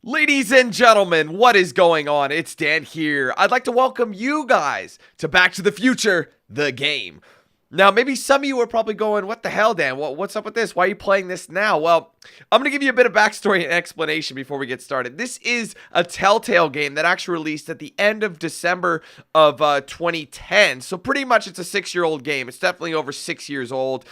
Ladies and gentlemen, what is going on? It's Dan here. I'd like to welcome you guys to Back to the Future, the game. Now, maybe some of you are probably going, what the hell, Dan? What's up with this? Why are you playing this now? Well, I'm going to give you a bit of backstory and explanation before we get started. This is a Telltale game that actually released at the end of December of 2010. So pretty much it's a 6-year-old game. It's definitely over 6 years old.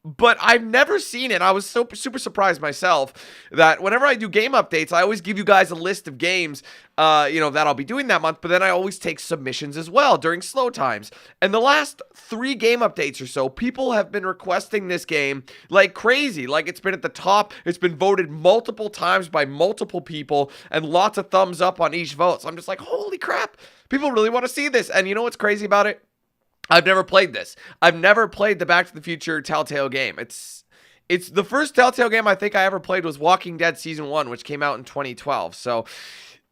But I've never seen it. I was super surprised myself that whenever I do game updates, I always give you guys a list of games, that I'll be doing that month. But then I always take submissions as well during slow times. And the last 3 game updates or so, people have been requesting this game like crazy. Like it's been at the top. It's been voted multiple times by multiple people and lots of thumbs up on each vote. So I'm just like, holy crap. People really want to see this. And you know what's crazy about it? I've never played this. I've never played the Back to the Future Telltale game. It's the first Telltale game I think I ever played was Walking Dead Season 1, which came out in 2012. So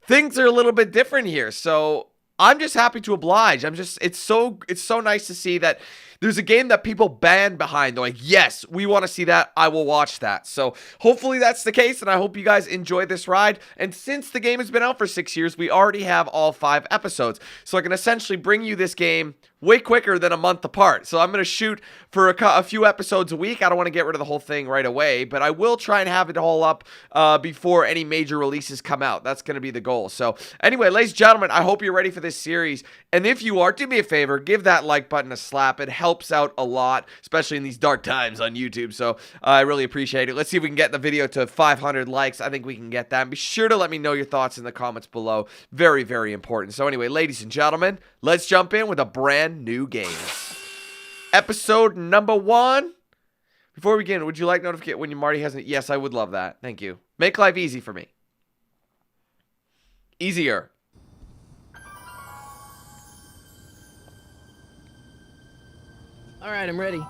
things are a little bit different here. So I'm just happy to oblige. It's so nice to see that there's a game that people band behind. They're like, yes, we want to see that. I will watch that. So hopefully that's the case, and I hope you guys enjoy this ride. And since the game has been out for 6 years, we already have all 5 episodes. So I can essentially bring you this game way quicker than a month apart. So I'm going to shoot for a few episodes a week. I don't want to get rid of the whole thing right away, but I will try and have it all up before any major releases come out. That's going to be the goal. So anyway, ladies and gentlemen, I hope you're ready for this series. And if you are, do me a favor, give that like button a slap. It helps out a lot, especially in these dark times on YouTube. So I really appreciate it. Let's see if we can get the video to 500 likes. I think we can get that. And be sure to let me know your thoughts in the comments below. Very, very important. So anyway, ladies and gentlemen, let's jump in with a brand new game. Episode number 1. Before we begin, would you like notification when your Marty hasn't? Yes, I would love that. Thank you. Make life easy for me. Easier. All right, I'm ready.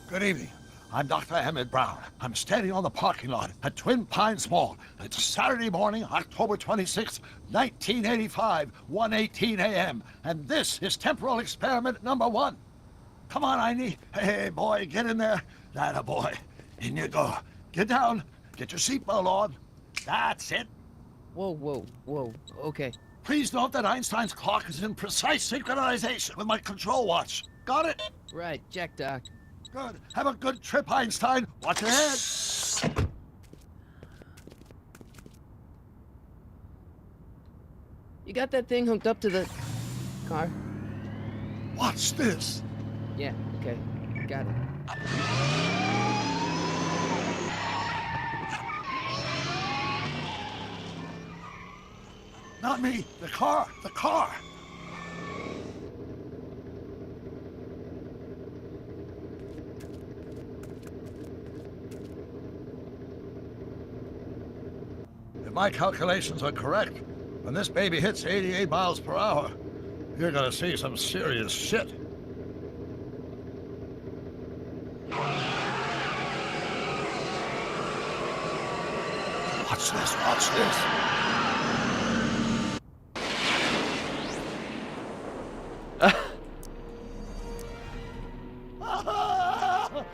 Good evening. I'm Dr. Emmett Brown. I'm standing on the parking lot at Twin Pines Mall. It's Saturday morning, October 26th, 1985, 1:18 a.m. And this is temporal experiment number 1. Come on, Einie. Hey, boy, get in there. That a boy. In you go. Get down. Get your seatbelt on. That's it. Whoa. Okay. Please note that Einstein's clock is in precise synchronization with my control watch. Got it? Right, check, Doc. Good. Have a good trip, Einstein. Watch your head. You got that thing hooked up to the car? Watch this. Yeah, okay. Got it. Not me. The car. The car. If my calculations are correct, when this baby hits 88 miles per hour, you're gonna see some serious shit. Watch this, watch this.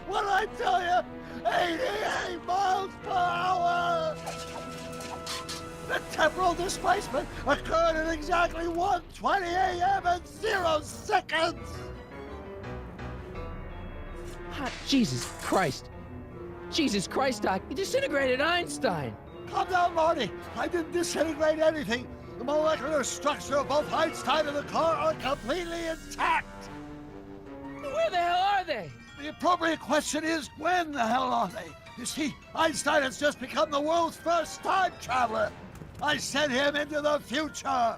What did I tell you? 88 miles per hour! The temporal displacement occurred at exactly 1:20 a.m. and 0 seconds! Jesus Christ. Jesus Christ, Doc. You disintegrated Einstein. Calm down, Marty. I didn't disintegrate anything. The molecular structure of both Einstein and the car are completely intact. Where the hell are they? The appropriate question is, when the hell are they? You see, Einstein has just become the world's first time traveler. I sent him into the future.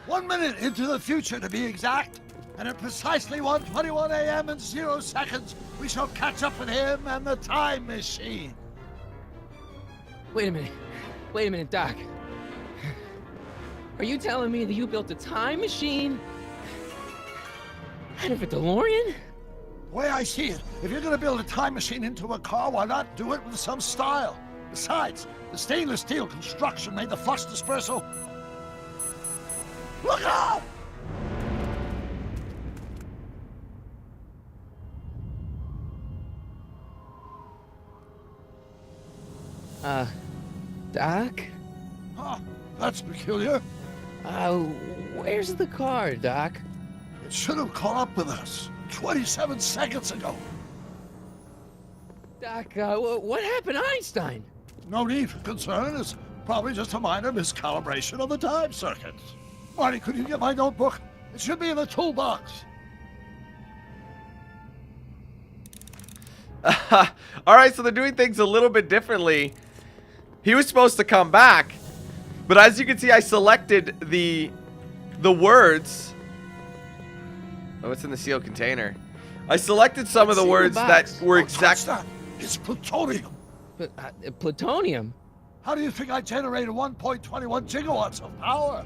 1 minute into the future, to be exact. And at precisely 1:21 a.m. and 0 seconds, we shall catch up with him and the time machine. Wait a minute, Doc. Are you telling me that you built a time machine out of a DeLorean? The way I see it, if you're gonna build a time machine into a car, why not do it with some style? Besides, the stainless steel construction made the flux dispersal. Look out! Doc? Huh, that's peculiar. Where's the car, Doc? It should have caught up with us 27 seconds ago. Doc, what happened to Einstein? No need for concern. It's probably just a minor miscalibration of the time circuits. Marty, could you get my notebook? It should be in the toolbox. All right, so they're doing things a little bit differently. He was supposed to come back, but as you can see, I selected the words. Oh, it's in the sealed container. I selected some of the words that were exact. It's plutonium. Plutonium? How do you think I generated 1.21 gigawatts of power?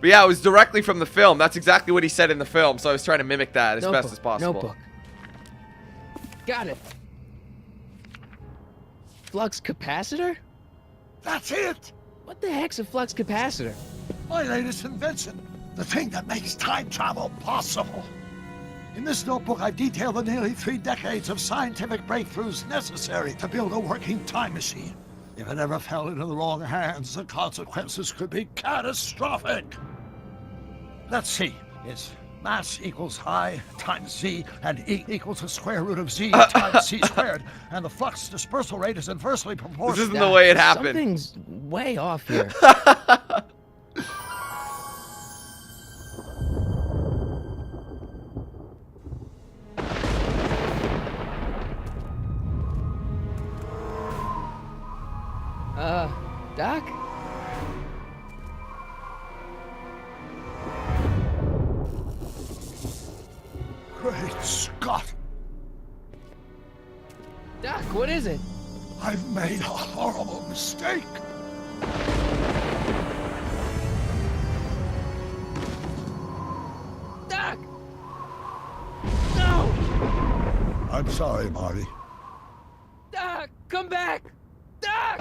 But yeah, it was directly from the film. That's exactly what he said in the film, so I was trying to mimic that as best as possible. Notebook. Got it. Flux capacitor? That's it! What the heck's a flux capacitor? My latest invention. The thing that makes time travel possible. In this notebook, I've detailed the nearly 3 decades of scientific breakthroughs necessary to build a working time machine. If it ever fell into the wrong hands, the consequences could be catastrophic. Let's see. It's mass equals I times Z, and E equals the square root of Z times C squared. And the flux dispersal rate is inversely proportional. This isn't the way it happened. Something's way off here. Doc? Great Scott! Doc, what is it? I've made a horrible mistake. Doc! No! I'm sorry, Marty. Doc, come back! Doc!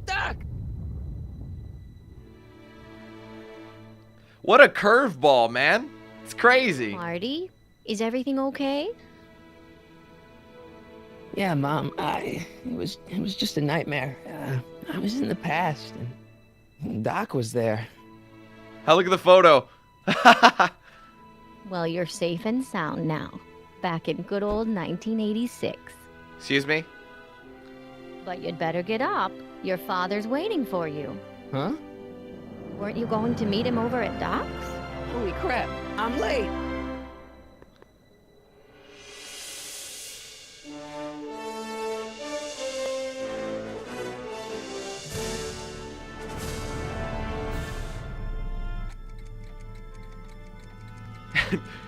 Doc! What a curveball, man. It's crazy. Marty, is everything okay? Yeah, Mom. It was just a nightmare. I was in the past, and Doc was there. Oh, look at the photo. Well, you're safe and sound now. Back in good old 1986. Excuse me? But you'd better get up. Your father's waiting for you. Huh? Weren't you going to meet him over at Doc's? Holy crap! I'm late.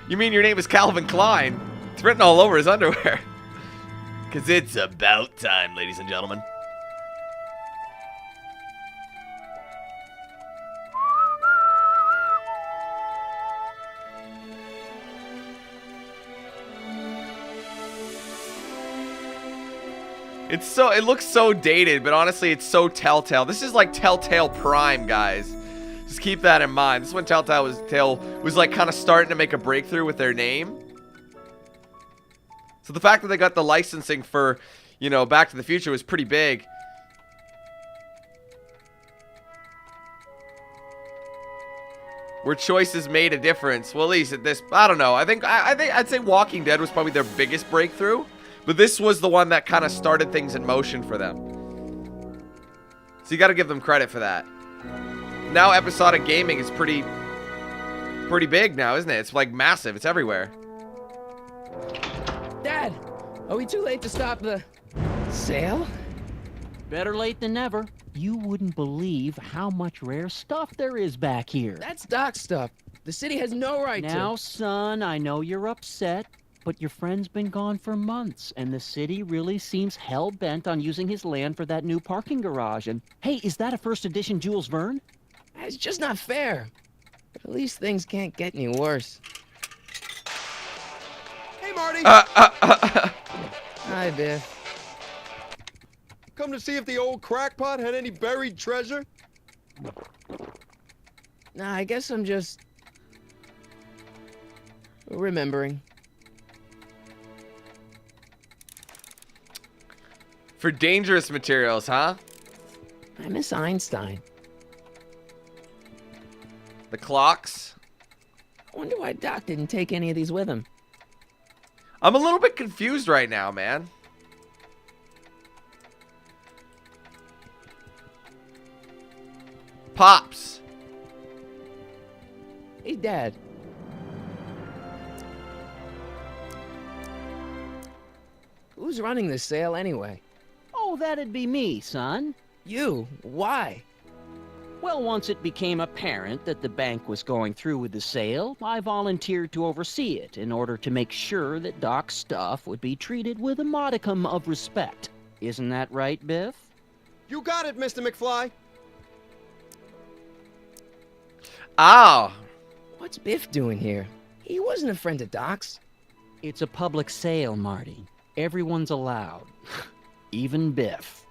You mean your name is Calvin Klein? It's written all over his underwear. Because it's about time, ladies and gentlemen. It looks so dated, but honestly, it's so Telltale. This is like Telltale Prime, guys. Just keep that in mind. This is when Telltale was like kind of starting to make a breakthrough with their name. So the fact that they got the licensing for, you know, Back to the Future was pretty big. Where choices made a difference. Well, at least at this, I don't know. I think I'd say Walking Dead was probably their biggest breakthrough. But this was the one that kind of started things in motion for them. So you got to give them credit for that. Now episodic gaming is pretty big now, isn't it? It's like massive. It's everywhere. Dad, are we too late to stop the sale? Better late than never. You wouldn't believe how much rare stuff there is back here. That's Doc stuff. The city has no right to. Now, son, I know you're upset, but your friend's been gone for months, and the city really seems hell-bent on using his land for that new parking garage. And, hey, is that a first edition Jules Verne? It's just not fair. But at least things can't get any worse. Hey, Marty! Hi, Biff. Come to see if the old crackpot had any buried treasure? Nah, I guess I'm just remembering. For dangerous materials, huh? I miss Einstein. The clocks. I wonder why Doc didn't take any of these with him. I'm a little bit confused right now, man. Pops. Hey, Dad. Who's running this sale anyway? Oh, that'd be me, son. You? Why? Well, once it became apparent that the bank was going through with the sale, I volunteered to oversee it in order to make sure that Doc's stuff would be treated with a modicum of respect. Isn't that right, Biff? You got it, Mr. McFly. Oh. What's Biff doing here? He wasn't a friend of Doc's. It's a public sale, Marty. Everyone's allowed. Even Biff.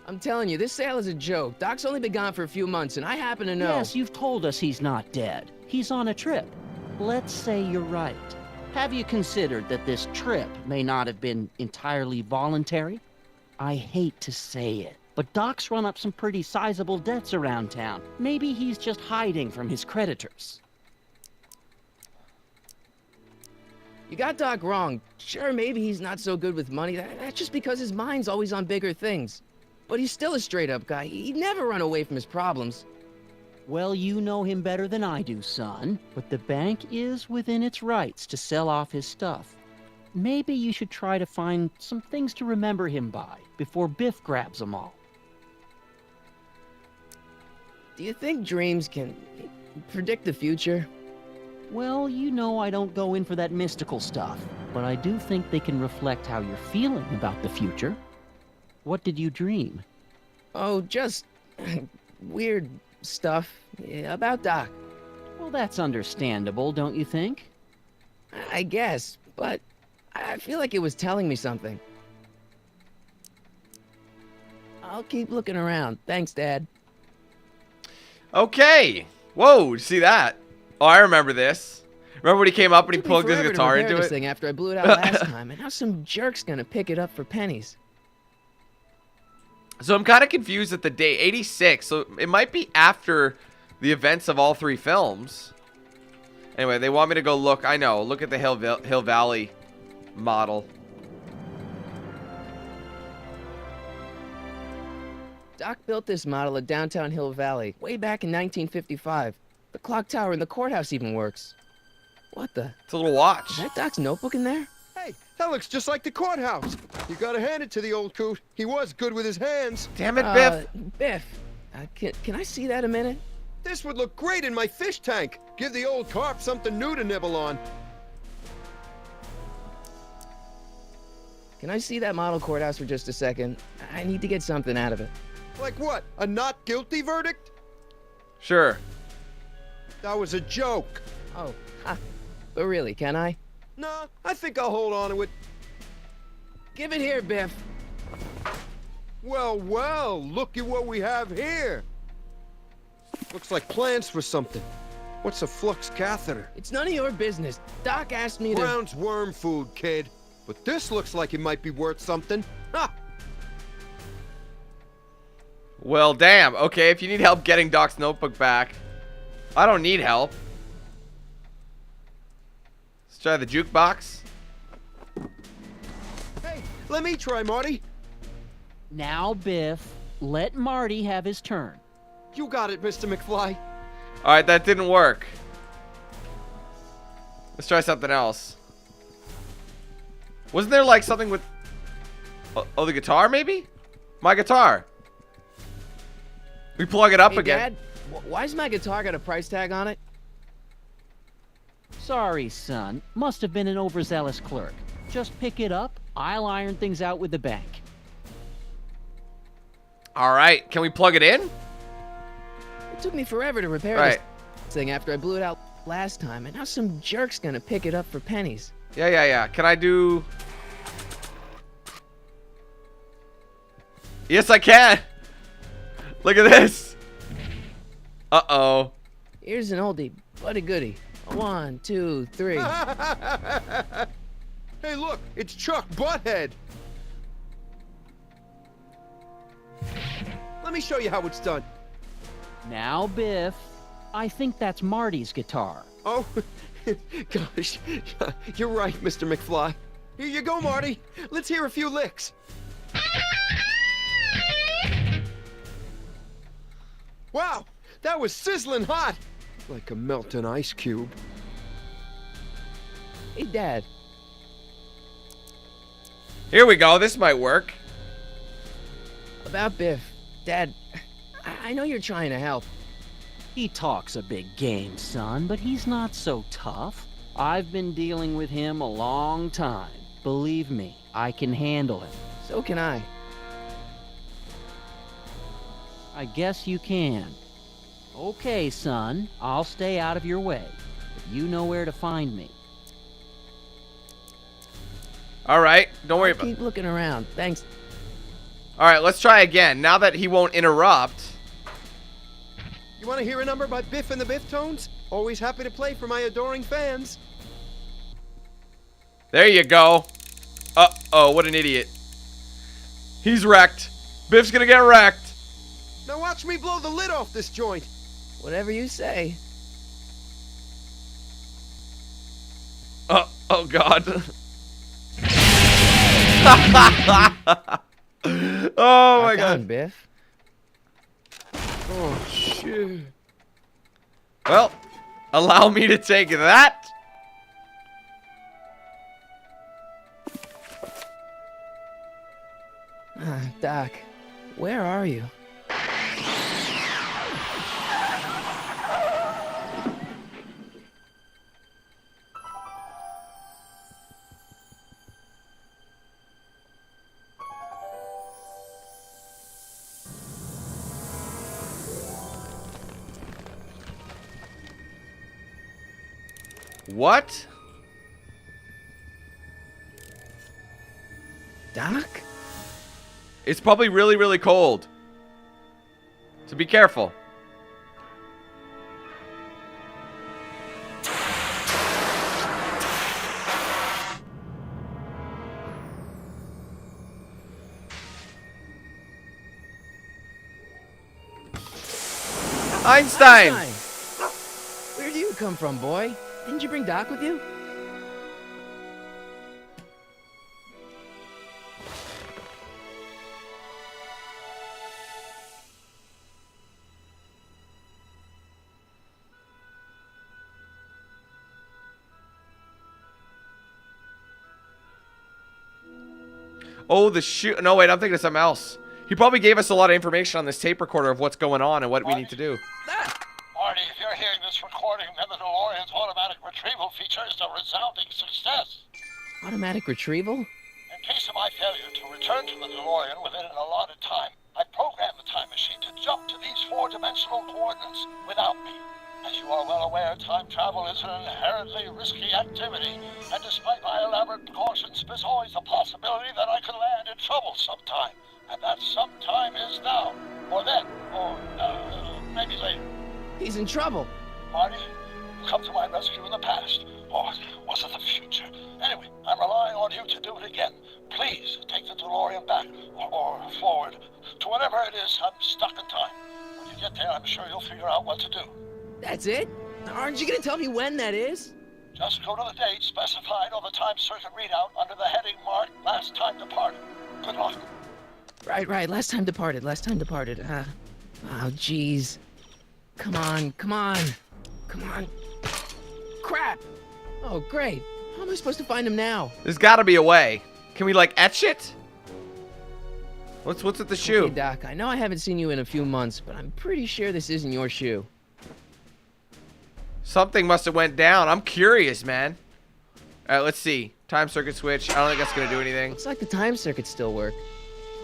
I'm telling you, this sale is a joke. Doc's only been gone for a few months, and I happen to know. Yes, you've told us he's not dead. He's on a trip. Let's say you're right. Have you considered that this trip may not have been entirely voluntary? I hate to say it, but Doc's run up some pretty sizable debts around town. Maybe he's just hiding from his creditors. You got Doc wrong. Sure, maybe he's not so good with money. That's just because his mind's always on bigger things. But he's still a straight-up guy. He'd never run away from his problems. Well, you know him better than I do, son. But the bank is within its rights to sell off his stuff. Maybe you should try to find some things to remember him by before Biff grabs them all. Do you think dreams can predict the future? Well, you know I don't go in for that mystical stuff, but I do think they can reflect how you're feeling about the future. What did you dream? Oh, just weird stuff about Doc. Well, that's understandable, don't you think? I guess, but I feel like it was telling me something. I'll keep looking around. Thanks, Dad. Okay. Whoa, see that? Oh, I remember this. Remember when he came up and he Took me plugged his forever to guitar repair into this it? thing after I blew it out last time, and now some jerk's gonna pick it up for pennies. So I'm kind of confused at the date. 86. So it might be after the events of all three films. Anyway, they want me to go look. I know. Look at the Hill Valley model. Doc built this model at downtown Hill Valley way back in 1955. The clock tower in the courthouse even works. What the? It's a little watch. Is that Doc's notebook in there? Hey, that looks just like the courthouse. You gotta hand it to the old coot. He was good with his hands. Damn it, Biff. Biff, can I see that a minute? This would look great in my fish tank. Give the old carp something new to nibble on. Can I see that model courthouse for just a second? I need to get something out of it. Like what? A not guilty verdict? Sure. That was a joke. Oh, ha. But really, can I? Nah, I think I'll hold on to it. Give it here, Biff. Well, well, look at what we have here. Looks like plans for something. What's a flux catheter? It's none of your business. Doc asked me to... Brown's worm food, kid. But this looks like it might be worth something. Ha! Well, damn. Okay, if you need help getting Doc's notebook back. I don't need help. Let's try the jukebox. Hey, let me try, Marty. Now, Biff, let Marty have his turn. You got it, Mr. McFly. All right, that didn't work. Let's try something else. Wasn't there like something with... Oh, the guitar maybe? My guitar. We plug it up Hey, again. Dad, why's my guitar got a price tag on it? Sorry, son. Must have been an overzealous clerk. Just pick it up. I'll iron things out with the bank. All right, can we plug it in? It took me forever to repair Right. this thing after I blew it out last time, and now some jerk's gonna pick it up for pennies. Yeah. Can I do... Yes, I can. Look at this. Uh-oh. Here's an oldie, but a goodie. 1, 2, 3. Hey, look. look, it's Chuck Butthead. Let me show you how it's done. Now, Biff, I think that's Marty's guitar. Oh, gosh, you're right, Mr. McFly. Here you go, Marty. Let's hear a few licks. Wow, that was sizzling hot. Like a melting ice cube. Hey, Dad. Here we go. This might work. About Biff. Dad, I know you're trying to help. He talks a big game, son, but he's not so tough. I've been dealing with him a long time. Believe me, I can handle it. So can I. I guess you can. Okay, son, I'll stay out of your way. But you know where to find me. All right. Don't worry about it. Keep looking around. Thanks. All right, let's try again. Now that he won't interrupt. You want to hear a number by Biff and the Biff Tones? Always happy to play for my adoring fans. There you go. Uh-oh, what an idiot. He's wrecked. Biff's gonna get wrecked. Now watch me blow the lid off this joint. Whatever you say. Oh God. Oh my Rock God. on, Biff. Oh, shit. Well, allow me to take that. Doc, where are you? What? Doc? It's probably really, really cold. So be careful. Einstein! Where do you come from, boy? Didn't you bring Doc with you? Oh, the shoe. No, wait, I'm thinking of something else. He probably gave us a lot of information on this tape recorder of what's going on and what we need to do. Marty, if you're hearing this recording, then the DeLorean's automatic retrieval feature is a resounding success. Automatic retrieval? In case of my failure to return to the DeLorean within an allotted time, I programmed the time machine to jump to these four-dimensional coordinates without me. As you are well aware, time travel is an inherently risky activity, and despite my elaborate precautions, there's always the possibility that I could land in trouble sometime. And that sometime is now, or then, or maybe later. He's in trouble. Marty, you come to my rescue in the past, or was it the future? Anyway, I'm relying on you to do it again. Please take the DeLorean back, or forward, to whatever it is I'm stuck in time. When you get there, I'm sure you'll figure out what to do. That's it? Aren't you gonna tell me when that is? Just go to the date specified on the time circuit readout under the heading marked Last Time Departed. Good luck. Right. Last time departed. Oh, jeez. Come on. Crap! Oh, great. How am I supposed to find him now? There's got to be a way. Can we, like, etch it? What's with the shoe? Okay, Doc, I know I haven't seen you in a few months, but I'm pretty sure this isn't your shoe. Something must have went down. I'm curious, man. All right, let's see. Time circuit switch. I don't think that's going to do anything. Looks like the time circuits still work.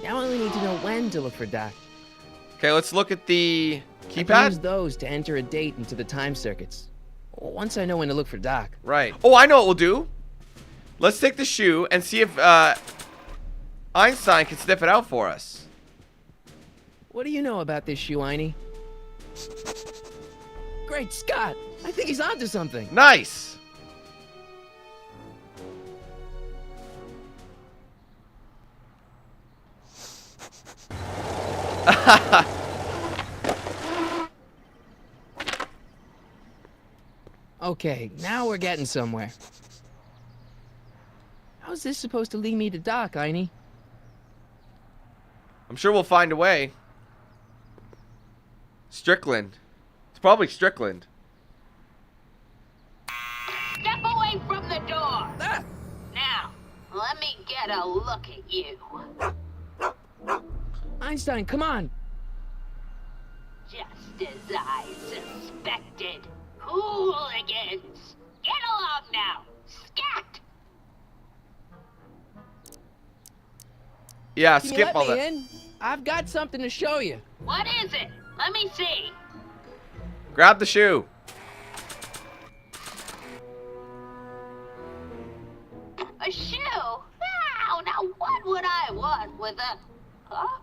Now I only need to know when to look for Doc. Okay, let's look at the I can use keypad. those to enter a date into the time circuits. Once I know when to look for Doc. Right. Oh, I know what we'll do. Let's take the shoe and see if Einstein can sniff it out for us. What do you know about this shoe, Einie? Great Scott! I think he's onto something. Nice. Okay, now we're getting somewhere. How's this supposed to lead me to Doc, Einie? I'm sure we'll find a way. Strickland. It's probably Strickland. Step away from the door. Now, let me get a look at you. Einstein, come on. Just as I suspected. Hooligans! Get along now! Scat! Yeah, Can you skip let all me that. in? I've got something to show you. What is it? Let me see. Grab the shoe. A shoe? Wow, now what would I want with a... Huh?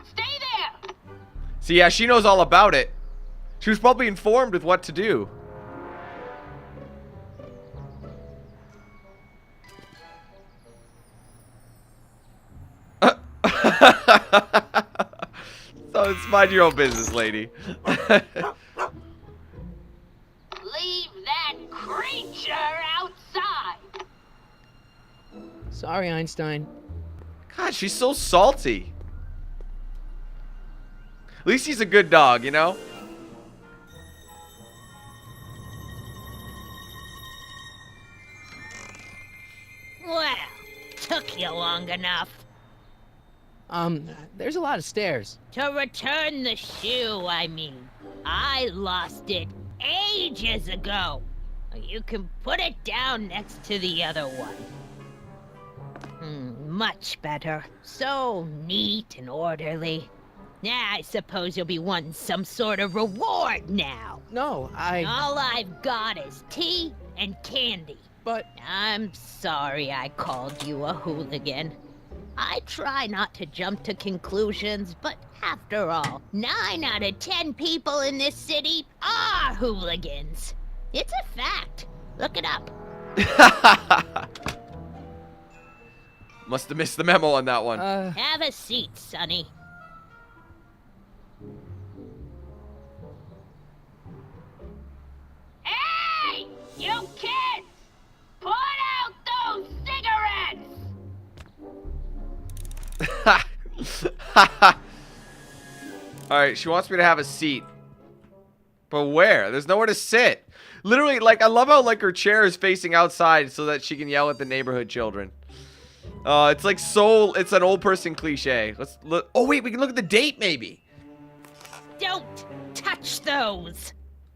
Stay there! See, yeah, she knows all about it. She was probably informed with what to do. So it's mind your own business, lady. Leave that creature outside! Sorry, Einstein. God, she's so salty. At least he's a good dog, you know? Well, took you long enough. There's a lot of stairs. To return the shoe, I mean. I lost it ages ago. You can put it down next to the other one. Much better. So neat and orderly. I suppose you'll be wanting some sort of reward now. No, All I've got is tea and candy. But... I'm sorry I called you a hooligan. I try not to jump to conclusions, but after all, 9 out of 10 people in this city are hooligans. It's a fact. Look it up. Must have missed the memo on that one. Have a seat, Sonny. Hey! You kids! Put out those cigarettes! Alright, she wants me to have a seat. But where? There's nowhere to sit. Literally, like, I love how, like, her chair is facing outside so that she can yell at the neighborhood children. It's like so, it's an old person cliche. Let's look. Oh, wait, we can look at the date, maybe. Don't touch those!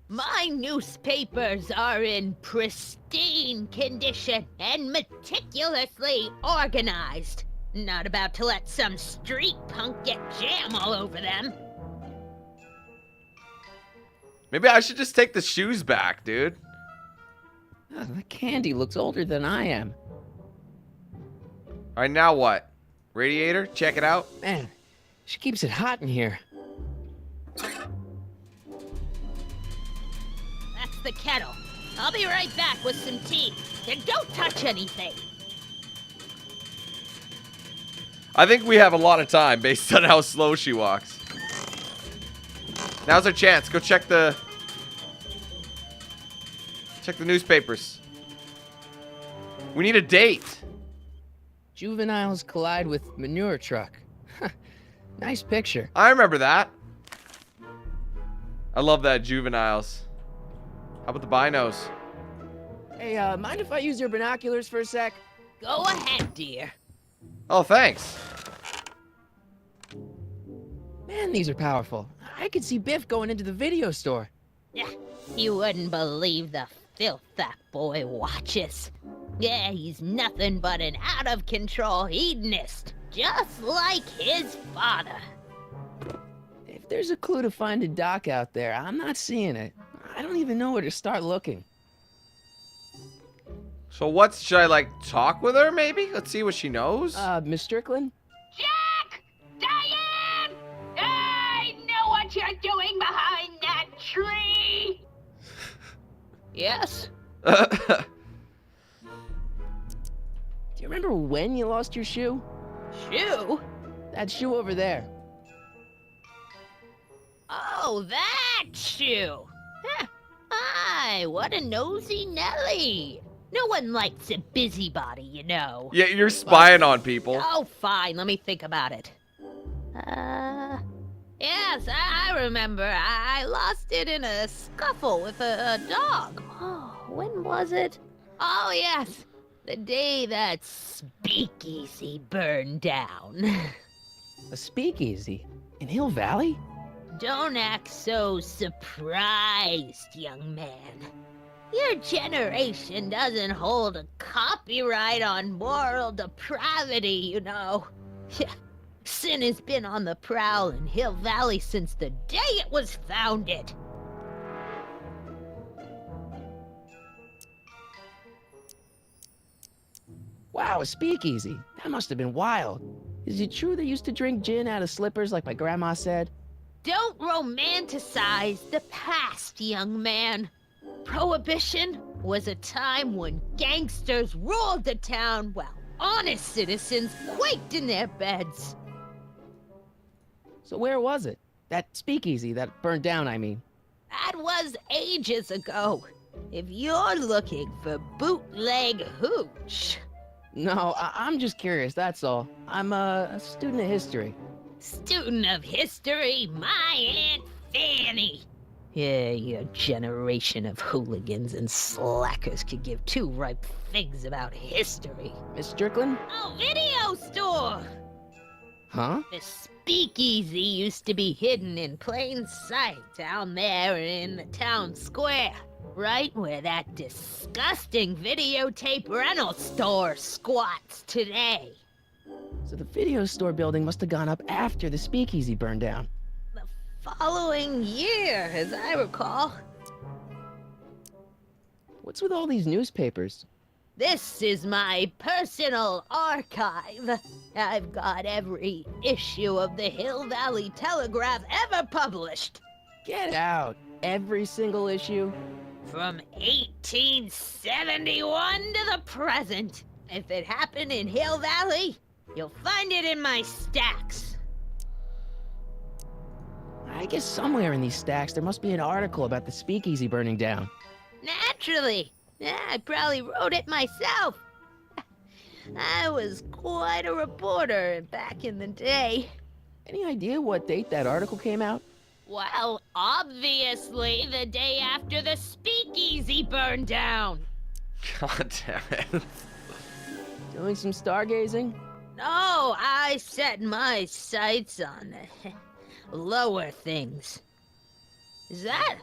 My newspapers are in pristine condition and meticulously organized. Not about to let some street punk get jam all over them. Maybe I should just take the shoes back, dude. the candy looks older than I am. All right, now what? Radiator? Check it out. Man, she keeps it hot in here. That's the kettle. I'll be right back with some tea. And don't touch anything. I think we have a lot of time based on how slow she walks. Now's our chance. Go check the newspapers. We need a date. Juveniles collide with manure truck. Nice picture. I remember that. I love that, juveniles. How about the binos? Hey, mind if I use your binoculars for a sec? Go ahead, dear. Oh, thanks. Man, these are powerful. I could see Biff going into the video store. You wouldn't believe the filth that boy watches. Yeah, he's nothing but an out-of-control hedonist, just like his father. If there's a clue to finding Doc out there, I'm not seeing it. I don't even know where to start looking. So what, should I like talk with her maybe? Let's see what she knows. Miss Strickland? Jack! Diane! I know what you're doing behind that tree! Yes? Do you remember when you lost your shoe? Shoe? That shoe over there. Oh, that shoe! Huh. Aye, what a nosy Nelly! No one likes a busybody, you know. Yeah, you're spying on people. Oh, fine, let me think about it. Yes, I remember. I lost it in a scuffle with a dog. Oh, when was it? Oh, yes, the day that speakeasy burned down. A speakeasy? In Hill Valley? Don't act so surprised, young man. Your generation doesn't hold a copyright on moral depravity, you know. Sin has been on the prowl in Hill Valley since the day it was founded. Wow, a speakeasy. That must have been wild. Is it true they used to drink gin out of slippers like my grandma said? Don't romanticize the past, young man. Prohibition was a time when gangsters ruled the town while honest citizens quaked in their beds. So where was it? That speakeasy that burned down, I mean. That was ages ago. If you're looking for bootleg hooch. No, I'm just curious, that's all. I'm a student of history. Student of history, my Aunt Fanny. Yeah, your generation of hooligans and slackers could give two ripe figs about history. Miss Strickland? Oh, video store! Huh? The speakeasy used to be hidden in plain sight down there in the town square. Right where that disgusting videotape rental store squats today. So the video store building must have gone up after the speakeasy burned down. The following year, as I recall. What's with all these newspapers? This is my personal archive. I've got every issue of the Hill Valley Telegraph ever published. Get out. Every single issue? From 1871 to the present. If it happened in Hill Valley, you'll find it in my stacks. I guess somewhere in these stacks there must be an article about the speakeasy burning down. Naturally. Yeah, I probably wrote it myself. I was quite a reporter back in the day. Any idea what date that article came out? Well, obviously the day after the speakeasy burned down. God damn it. Doing some stargazing? No, I set my sights on lower things. Is that?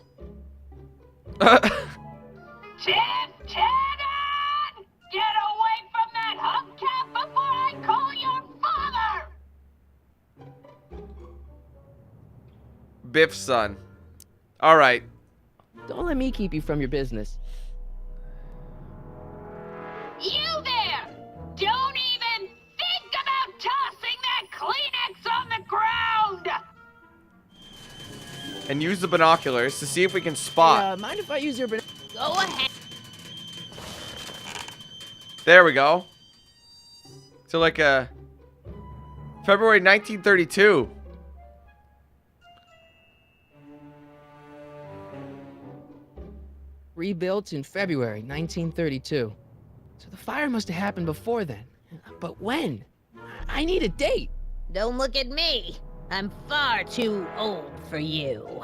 Kid Tannen! Get away from that hubcap before I call your father! Biff's son. Alright. Don't let me keep you from your business. You there! Don't even think about tossing that Kleenex on the ground! And use the binoculars to see if we can spot. Mind if I use your Go ahead. There we go. So like February 1932. Rebuilt in February 1932. So the fire must have happened before then. But when? I need a date. Don't look at me. I'm far too old for you.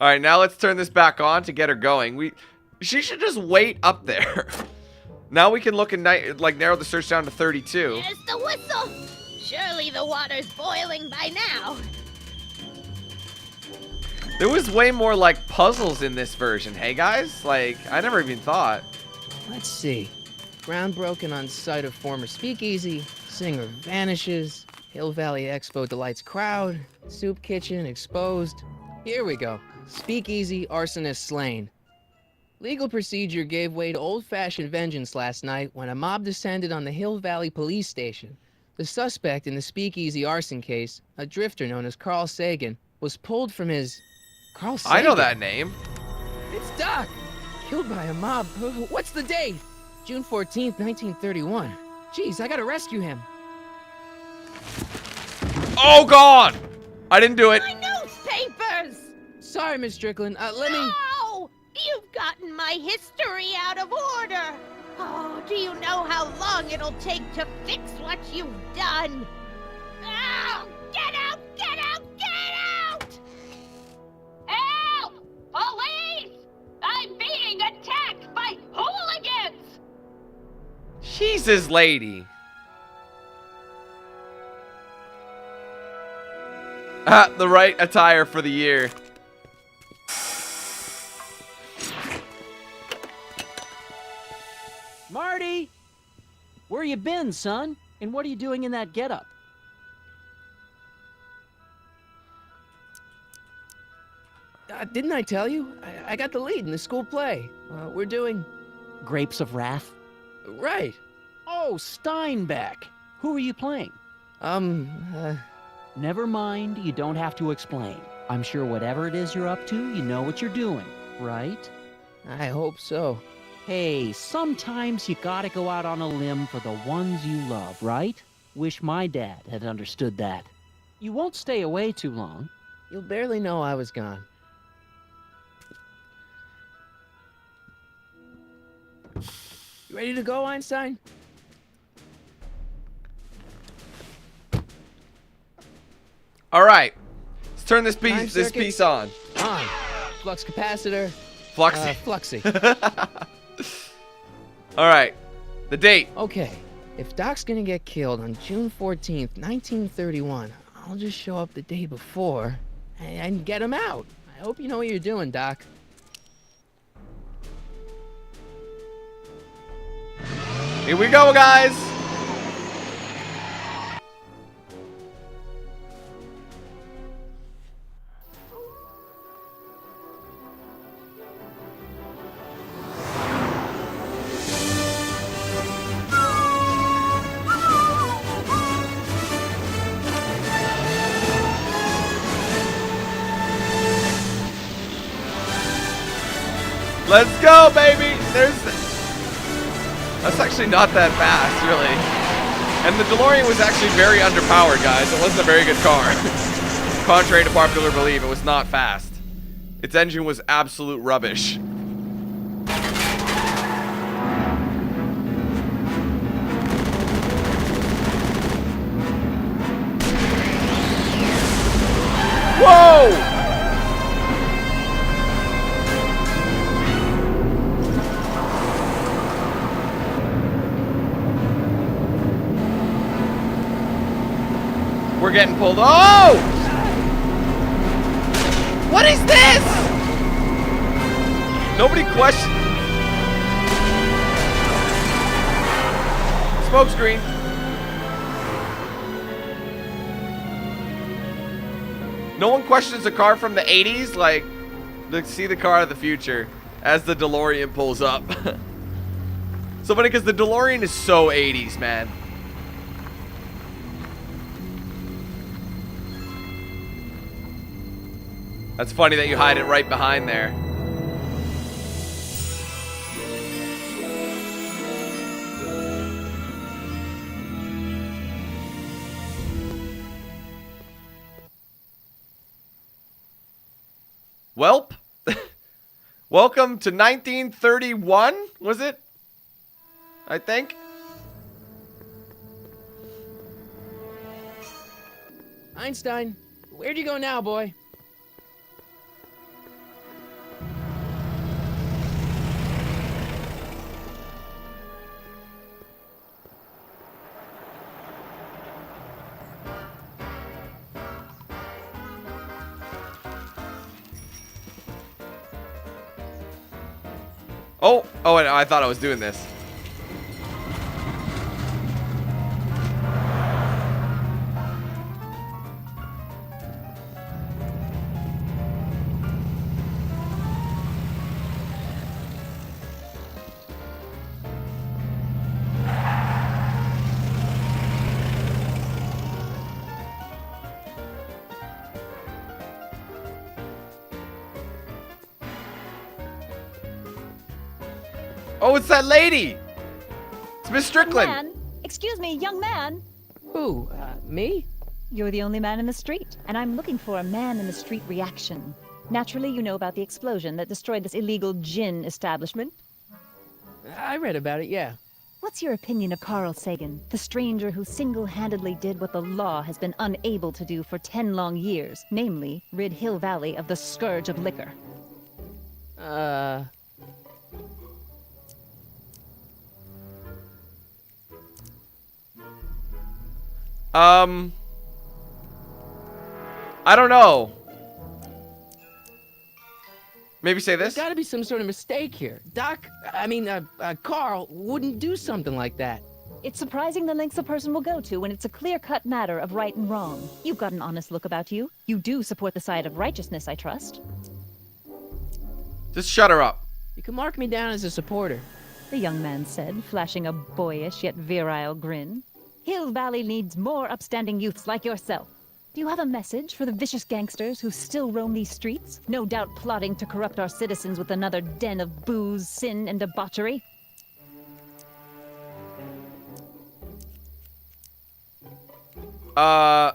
Alright, now let's turn this back on to get her going. She should just wait up there. Now we can look and narrow the search down to 32. There's the whistle. Surely the water's boiling by now. There was way more like puzzles in this version, hey guys? Like, I never even thought. Let's see. Ground broken on site of former speakeasy. Singer vanishes. Hill Valley Expo delights crowd. Soup kitchen exposed. Here we go. Speakeasy arsonist slain. Legal procedure gave way to old-fashioned vengeance last night when a mob descended on the Hill Valley police station. The suspect in the speakeasy arson case, a drifter known as Carl Sagan, was pulled from his... Carl Sagan? I know that name. It's Doc! Killed by a mob. What's the date? June 14th, 1931. Jeez, I gotta rescue him. Oh, God! I didn't do it. My newspapers! Sorry, Miss Strickland. Let me... No! You've gotten my history out of order! Oh, do you know how long it'll take to fix what you've done? Oh, get out! Get out! Get out! Help! Police! I'm being attacked by hooligans! Jesus, lady. The right attire for the year. Marty! Where you been, son? And what are you doing in that getup? Didn't I tell you? I got the lead in the school play. We're doing... Grapes of Wrath? Right. Oh, Steinbeck. Who are you playing? Never mind, you don't have to explain. I'm sure whatever it is you're up to, you know what you're doing, right? I hope so. Hey, sometimes you gotta go out on a limb for the ones you love, right? Wish my dad had understood that. You won't stay away too long. You'll barely know I was gone. You ready to go, Einstein? All right. Let's turn this Time circuit. piece on. On. Flux capacitor. Fluxy. Fluxy. All right. The date. Okay. If Doc's gonna get killed on June 14th, 1931, I'll just show up the day before and get him out. I hope you know what you're doing, Doc. Here we go, guys. Let's go, baby. That's actually not that fast, really. And the DeLorean was actually very underpowered, guys. It wasn't a very good car. Contrary to popular belief, it was not fast. Its engine was absolute rubbish. Whoa! We're getting pulled. Oh! What is this? Nobody questioned. Smoke screen. No one questions a car from the 80s. Like, let's see the car of the future as the DeLorean pulls up. So funny because the DeLorean is so 80s, man. That's funny that you hide it right behind there. Welp. Welcome to 1931, was it? I think. Einstein, where'd you go now, boy? Oh, and I thought I was doing this. Oh, it's that lady. It's Miss Strickland. Man, Excuse me, young man. Who, me? You're the only man in the street, and I'm looking for a man-in-the-street reaction. Naturally, you know about the explosion that destroyed this illegal gin establishment. I read about it, yeah. What's your opinion of Carl Sagan, the stranger who single-handedly did what the law has been unable to do for 10 long years, namely, rid Hill Valley of the scourge of liquor? I don't know. Maybe say this? There's gotta be some sort of mistake here. Carl wouldn't do something like that. It's surprising the lengths a person will go to when it's a clear-cut matter of right and wrong. You've got an honest look about you. You do support the side of righteousness, I trust. Just shut her up. You can mark me down as a supporter. The young man said, flashing a boyish yet virile grin. Hill Valley needs more upstanding youths like yourself. Do you have a message for the vicious gangsters who still roam these streets, no doubt plotting to corrupt our citizens with another den of booze, sin, and debauchery? Where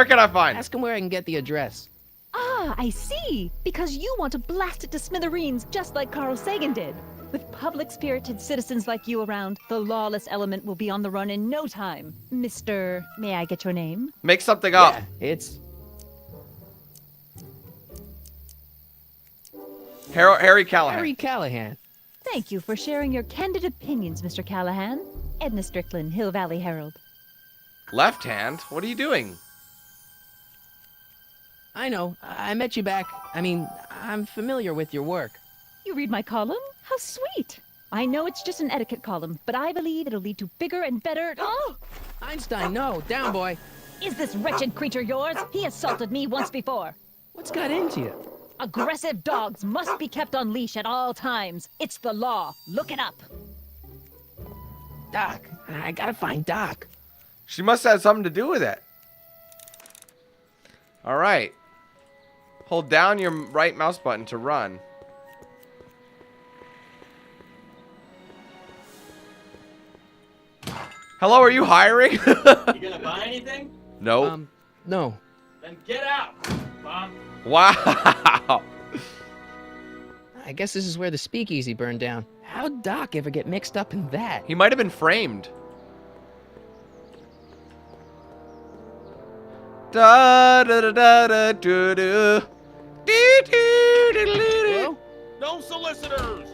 can I find? Ask him where I can get the address. Ah, I see! Because you want to blast it to smithereens just like Carl Sagan did. With public-spirited citizens like you around, the lawless element will be on the run in no time. Mr. May I get your name? Make something up. Yeah, it's... Harry Callahan. Harry Callahan. Thank you for sharing your candid opinions, Mr. Callahan. Edna Strickland, Hill Valley Herald. Left hand? What are you doing? I know. I met you back. I'm familiar with your work. You read my column? How sweet! I know it's just an etiquette column, but I believe it'll lead to bigger and better... Oh! Einstein, no. Down, boy. Is this wretched creature yours? He assaulted me once before. What's got into you? Aggressive dogs must be kept on leash at all times. It's the law. Look it up. Doc. I gotta find Doc. She must have something to do with it. Alright. Hold down your right mouse button to run. Hello, are you hiring? You gonna buy anything? No. No. Then get out, Bob. Wow. I guess this is where the speakeasy burned down. How'd Doc ever get mixed up in that? He might have been framed. Da da da da da da da. Hello? No solicitors.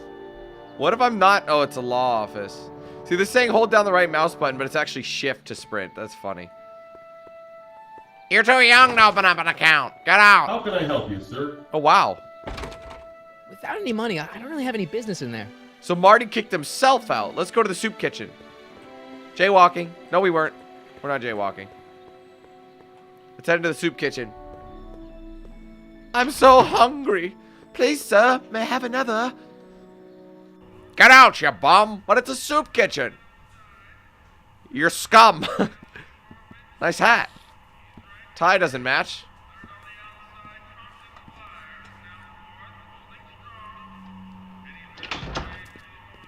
What if I'm not? Oh, it's a law office. See, they're saying hold down the right mouse button, but it's actually shift to sprint. That's funny. You're too young to open up an account. Get out. How can I help you, sir? Oh, wow. Without any money, I don't really have any business in there. So Marty kicked himself out. Let's go to the soup kitchen. Jaywalking. No, we weren't. We're not jaywalking. Let's head into the soup kitchen. I'm so hungry. Please, sir, may I have another? Get out, you bum. But it's a soup kitchen. You're scum. Nice hat. Tie doesn't match.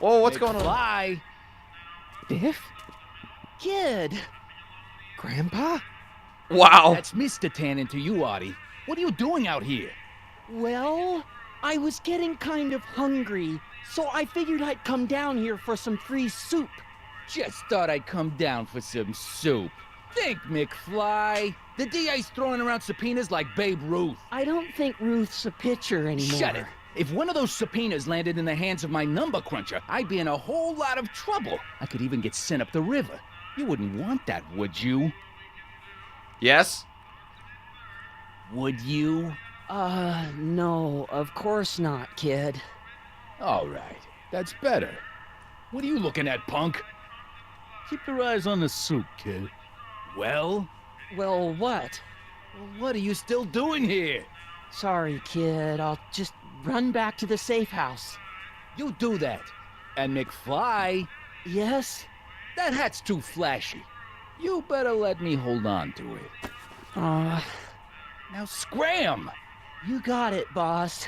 Whoa, what's going on? Fly. Biff? Kid! Grandpa? Wow. That's Mr. Tannen to you, Artie. What are you doing out here? Well, I was getting kind of hungry, so I figured I'd come down here for some free soup. Just thought I'd come down for some soup. Think, McFly. The DA's throwing around subpoenas like Babe Ruth. I don't think Ruth's a pitcher anymore. Shut it. If one of those subpoenas landed in the hands of my number cruncher, I'd be in a whole lot of trouble. I could even get sent up the river. You wouldn't want that, would you? Yes? Would you? No, of course not, kid. All right. That's better. What are you looking at, punk? Keep your eyes on the soup, kid. Well? Well, what? What are you still doing here? Sorry, kid. I'll just run back to the safe house. You do that. And McFly, Yes? that hat's too flashy. You better let me hold on to it. Now scram! You got it, boss.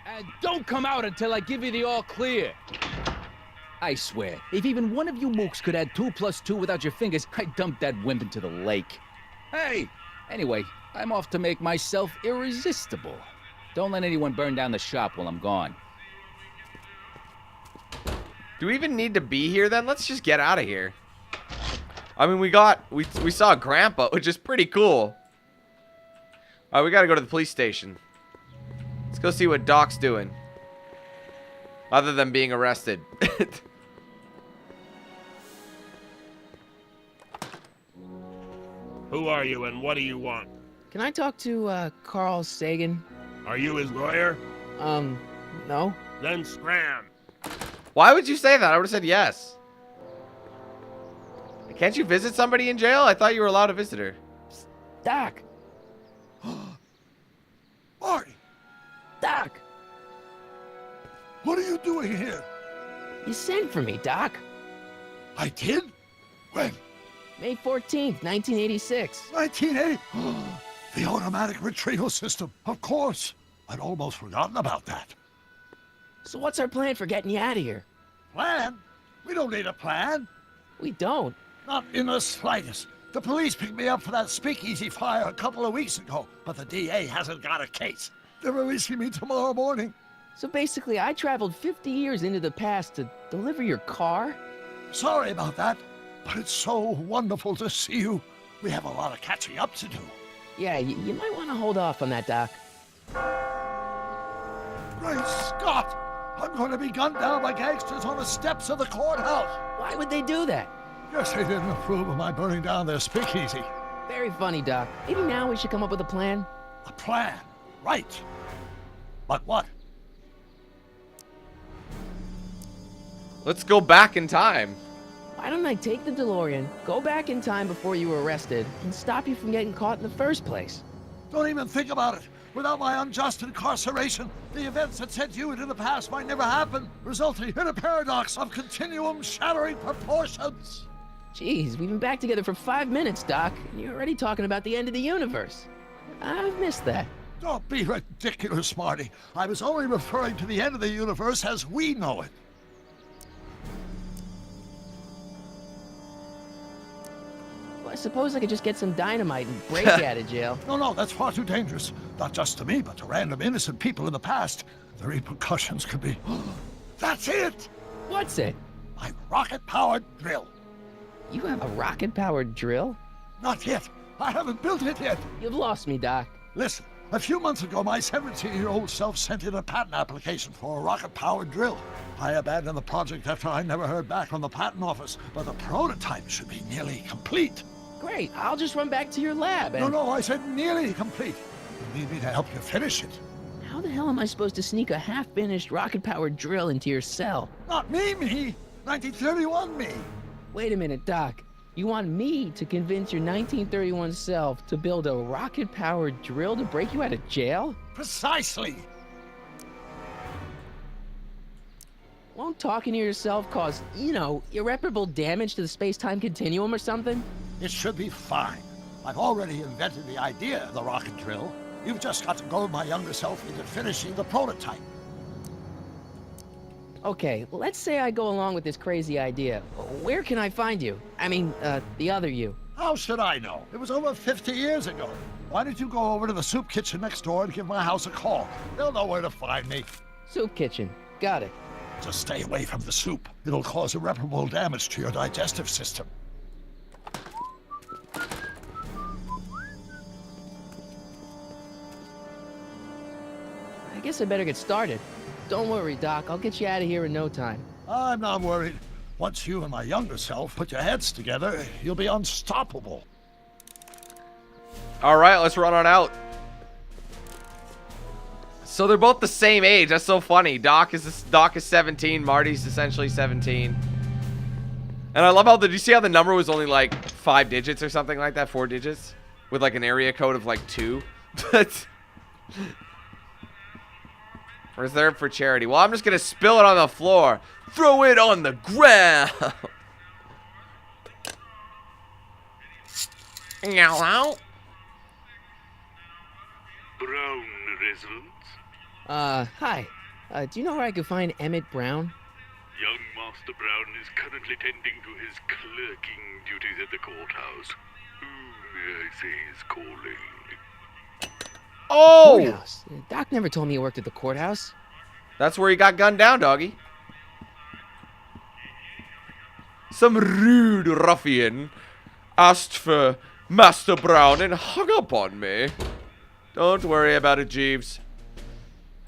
And don't come out until I give you the all clear. I swear, if even one of you mooks could add 2 + 2 without your fingers, I'd dump that wimp into the lake. Hey! Anyway, I'm off to make myself irresistible. Don't let anyone burn down the shop while I'm gone. Do we even need to be here then? Let's just get out of here. I mean, we saw Grandpa, which is pretty cool. All right, we gotta go to the police station. Let's go see what Doc's doing. Other than being arrested. Who are you and what do you want? Can I talk to, Carl Sagan? Are you his lawyer? No. Then scram. Why would you say that? I would have said yes. Can't you visit somebody in jail? I thought you were allowed to visit her. Doc! Marty, Doc! what are you doing here? You sent for me, Doc. I did? When? May 14th, 1986. 1980? The automatic retrieval system. Of course. I'd almost forgotten about that. So what's our plan for getting you out of here? Plan? We don't need a plan. We don't. Not in the slightest. The police picked me up for that speakeasy fire a couple of weeks ago, but the DA hasn't got a case. They're releasing me tomorrow morning. So basically, I traveled 50 years into the past to deliver your car? Sorry about that, but it's so wonderful to see you. We have a lot of catching up to do. Yeah, you might want to hold off on that, Doc. Great Scott! I'm going to be gunned down by gangsters on the steps of the courthouse. Why would they do that? Guess they didn't approve of my burning down their speakeasy. Very funny, Doc. Maybe now we should come up with a plan. A plan, right. But what? Let's go back in time. Why don't I take the DeLorean, go back in time before you were arrested, and stop you from getting caught in the first place? Don't even think about it. Without my unjust incarceration, the events that sent you into the past might never happen, resulting in a paradox of continuum-shattering proportions. Jeez, we've been back together for 5 minutes, Doc, and you're already talking about the end of the universe. I've missed that. Don't be ridiculous, Marty. I was only referring to the end of the universe as we know it. Well, I suppose I could just get some dynamite and break you out of jail. No, that's far too dangerous. Not just to me, but to random innocent people in the past. The repercussions could be... That's it! What's it? My rocket-powered drill. You have a rocket-powered drill? Not yet. I haven't built it yet. You've lost me, Doc. Listen, a few months ago, my 17-year-old self sent in a patent application for a rocket-powered drill. I abandoned the project after I never heard back from the patent office, but the prototype should be nearly complete. Great, I'll just run back to your lab and... No, I said nearly complete. You need me to help you finish it. How the hell am I supposed to sneak a half-finished rocket-powered drill into your cell? Not me. 1931 me. Wait a minute, Doc. You want me to convince your 1931 self to build a rocket-powered drill to break you out of jail? Precisely. Won't talking to yourself cause, irreparable damage to the space-time continuum or something? It should be fine. I've already invented the idea of the rocket drill. You've just got to goad my younger self into finishing the prototype. Okay, let's say I go along with this crazy idea. Where can I find you? I mean, the other you. How should I know? It was over 50 years ago. Why don't you go over to the soup kitchen next door and give my house a call? They'll know where to find me. Soup kitchen. Got it. Just stay away from the soup. It'll cause irreparable damage to your digestive system. I guess I better get started. Don't worry, Doc. I'll get you out of here in no time. I'm not worried. Once you and my younger self put your heads together, you'll be unstoppable. All right, let's run on out. So they're both the same age. That's so funny. Doc is 17. Marty's essentially 17. And I love how did you see how the number was only like 5 digits or something like that? 4 digits with like an area code of like 2. Reserved for charity. Well, I'm just gonna spill it on the floor. Throw it on the ground. Brown residents? Hi. Do you know where I could find Emmett Brown? Young Master Brown is currently tending to his clerking duties at the courthouse. Who may I say is calling? Oh! Courthouse. Doc never told me he worked at the courthouse. That's where he got gunned down, doggy. Some rude ruffian asked for Master Brown and hung up on me. Don't worry about it, Jeeves.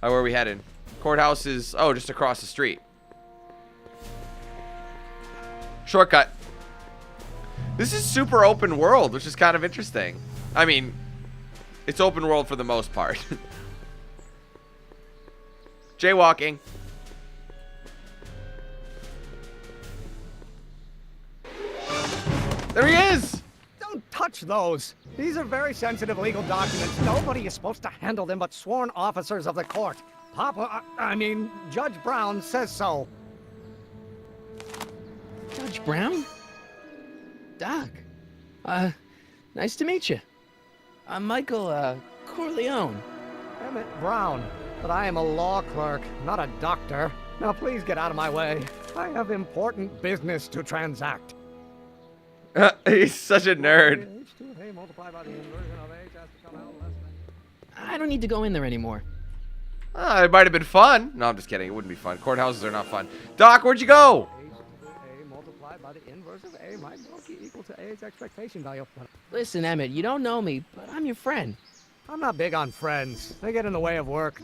Where are we heading? Courthouse is, oh, just across the street. Shortcut. This is super open world, which is kind of interesting. I mean, it's open world for the most part. Jaywalking. There he is! Don't touch those. These are very sensitive legal documents. Nobody is supposed to handle them but sworn officers of the court. Judge Brown says so. Judge Brown? Doc. Nice to meet you. I'm Michael, Corleone. Emmett Brown. But I am a law clerk, not a doctor. Now please get out of my way. I have important business to transact. He's such a nerd. I don't need to go in there anymore. It might have been fun. No, I'm just kidding. It wouldn't be fun. Courthouses are not fun. Doc, where'd you go? A multiplied by the inverse of A might well be equal to A's expectation value. Listen, Emmett, you don't know me, but I'm your friend. I'm not big on friends. They get in the way of work.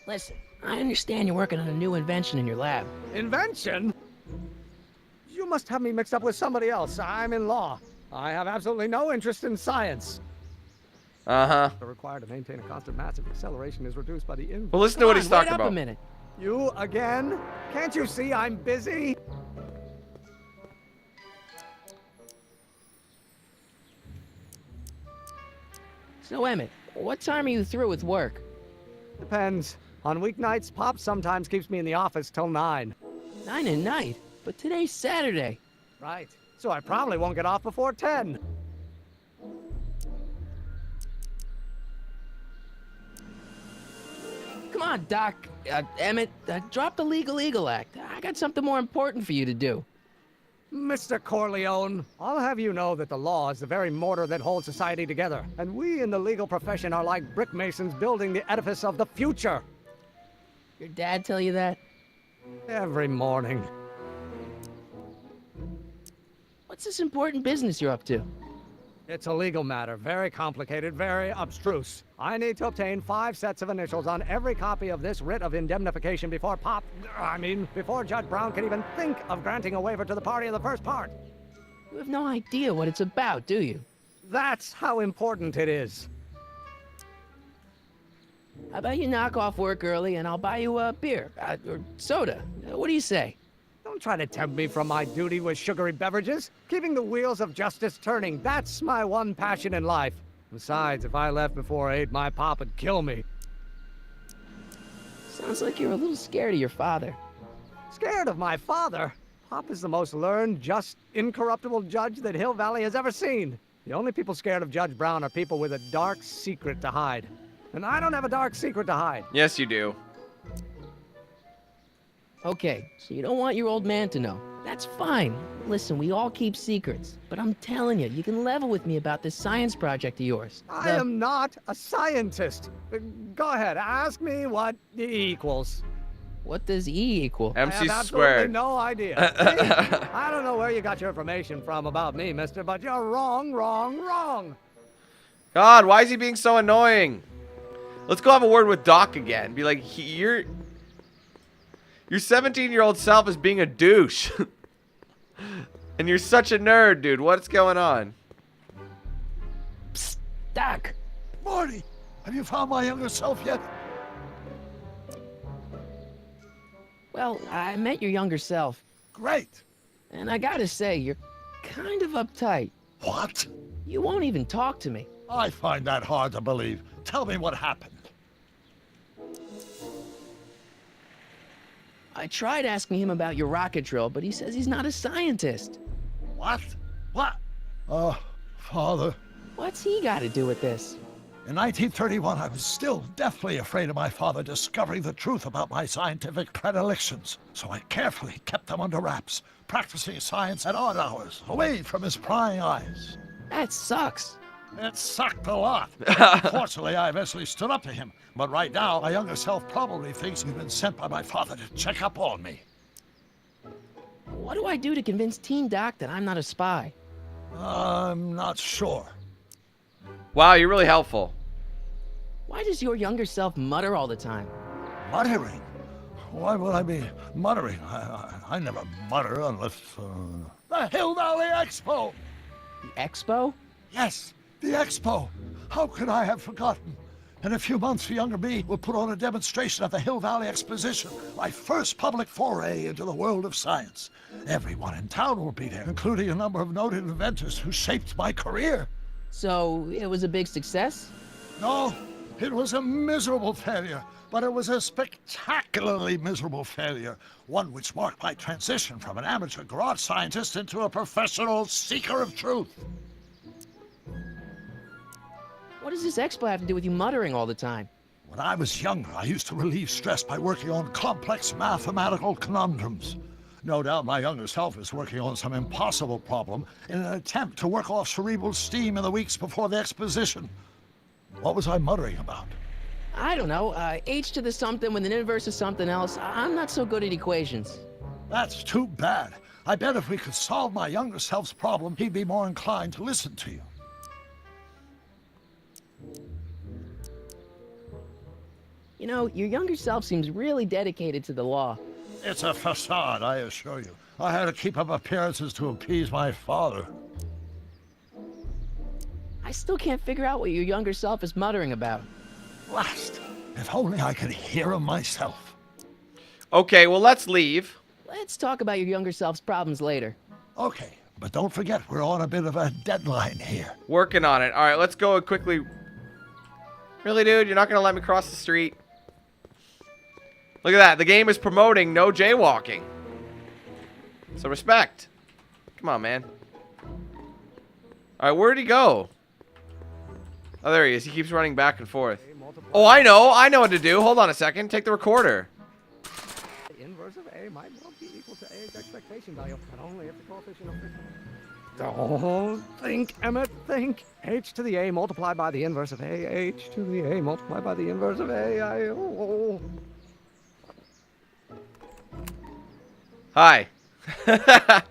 Listen, I understand you're working on a new invention in your lab. Invention? You must have me mixed up with somebody else. I'm in law. I have absolutely no interest in science. Uh-huh. Required to maintain a constant massive acceleration is reduced by the inverse. Well, listen to what he's talking wait about. Up a minute. You again? Can't you see I'm busy? So, Emmett, what time are you through with work? Depends. On weeknights, Pop sometimes keeps me in the office till 9. 9 at night? But today's Saturday. Right. So I probably won't get off before 10. Come on, Doc. Emmett, drop the Legal Eagle Act. I got something more important for you to do. Mr. Corleone, I'll have you know that the law is the very mortar that holds society together, and we in the legal profession are like brick masons building the edifice of the future. Your dad tell you that? Every morning. What's this important business you're up to? It's a legal matter, very complicated, very abstruse. I need to obtain 5 sets of initials on every copy of this writ of indemnification before before Judge Brown can even think of granting a waiver to the party of the first part. You have no idea what it's about, do you? That's how important it is. How about you knock off work early and I'll buy you a beer, or soda. What do you say? Don't try to tempt me from my duty with sugary beverages. Keeping the wheels of justice turning, that's my one passion in life. Besides, if I left before 8, my pop would kill me. Sounds like you're a little scared of your father. Scared of my father? Pop is the most learned, just, incorruptible judge that Hill Valley has ever seen. The only people scared of Judge Brown are people with a dark secret to hide. And I don't have a dark secret to hide. Yes, you do. Okay, so you don't want your old man to know. That's fine. Listen, we all keep secrets. But I'm telling you, you can level with me about this science project of yours. I am not a scientist. Go ahead, ask me what E equals. What does E equal? MC I have squared. absolutely no idea. See? I don't know where you got your information from about me, mister, but you're wrong, wrong, wrong. God, why is he being so annoying? Let's go have a word with Doc again. Be like, your 17-year-old self is being a douche. And you're such a nerd, dude. What's going on? Psst, Doc. Marty, have you found my younger self yet? Well, I met your younger self. Great. And I gotta say, you're kind of uptight. What? You won't even talk to me. I find that hard to believe. Tell me what happened. I tried asking him about your rocket drill, but he says he's not a scientist. What? What? Father. What's he got to do with this? In 1931, I was still deathly afraid of my father discovering the truth about my scientific predilections, so I carefully kept them under wraps, practicing science at odd hours, away from his prying eyes. That sucks. It sucked a lot. Fortunately, I eventually stood up to him, but right now, my younger self probably thinks you've been sent by my father to check up on me. What do I do to convince Teen Doc that I'm not a spy? I'm not sure. Wow, you're really helpful. Why does your younger self mutter all the time? Muttering? Why would I be muttering? I never mutter unless... The Hill Valley Expo! The Expo? Yes, the Expo. How could I have forgotten? In a few months, the younger me will put on a demonstration at the Hill Valley Exposition, my first public foray into the world of science. Everyone in town will be there, including a number of noted inventors who shaped my career. So, it was a big success? No, it was a miserable failure, but it was a spectacularly miserable failure, one which marked my transition from an amateur garage scientist into a professional seeker of truth. What does this expo have to do with you muttering all the time? When I was younger, I used to relieve stress by working on complex mathematical conundrums. No doubt my younger self is working on some impossible problem in an attempt to work off cerebral steam in the weeks before the exposition. What was I muttering about? I don't know, h to the something with an inverse of something else. I'm not so good at equations. That's too bad. I bet if we could solve my younger self's problem, he'd be more inclined to listen to you. You know, your younger self seems really dedicated to the law. It's a facade, I assure you. I had to keep up appearances to appease my father. I still can't figure out what your younger self is muttering about. Blast! If only I could hear him myself. Okay, well, let's leave. Let's talk about your younger self's problems later. Okay, but don't forget, we're on a bit of a deadline here. Working on it. All right, let's go quickly. Really, dude? You're not going to let me cross the street? Look at that. The game is promoting no jaywalking. So respect. Come on, man. All right, where'd he go? Oh, there he is. He keeps running back and forth. Oh, I know. I know what to do. Hold on a second. Take the recorder. The inverse of A might well be equal to A's expectation value, but only if the coefficient of... Don't think, Emmett, think. H to the A multiplied by the inverse of A. H to the A multiplied by the inverse of A. Hi. But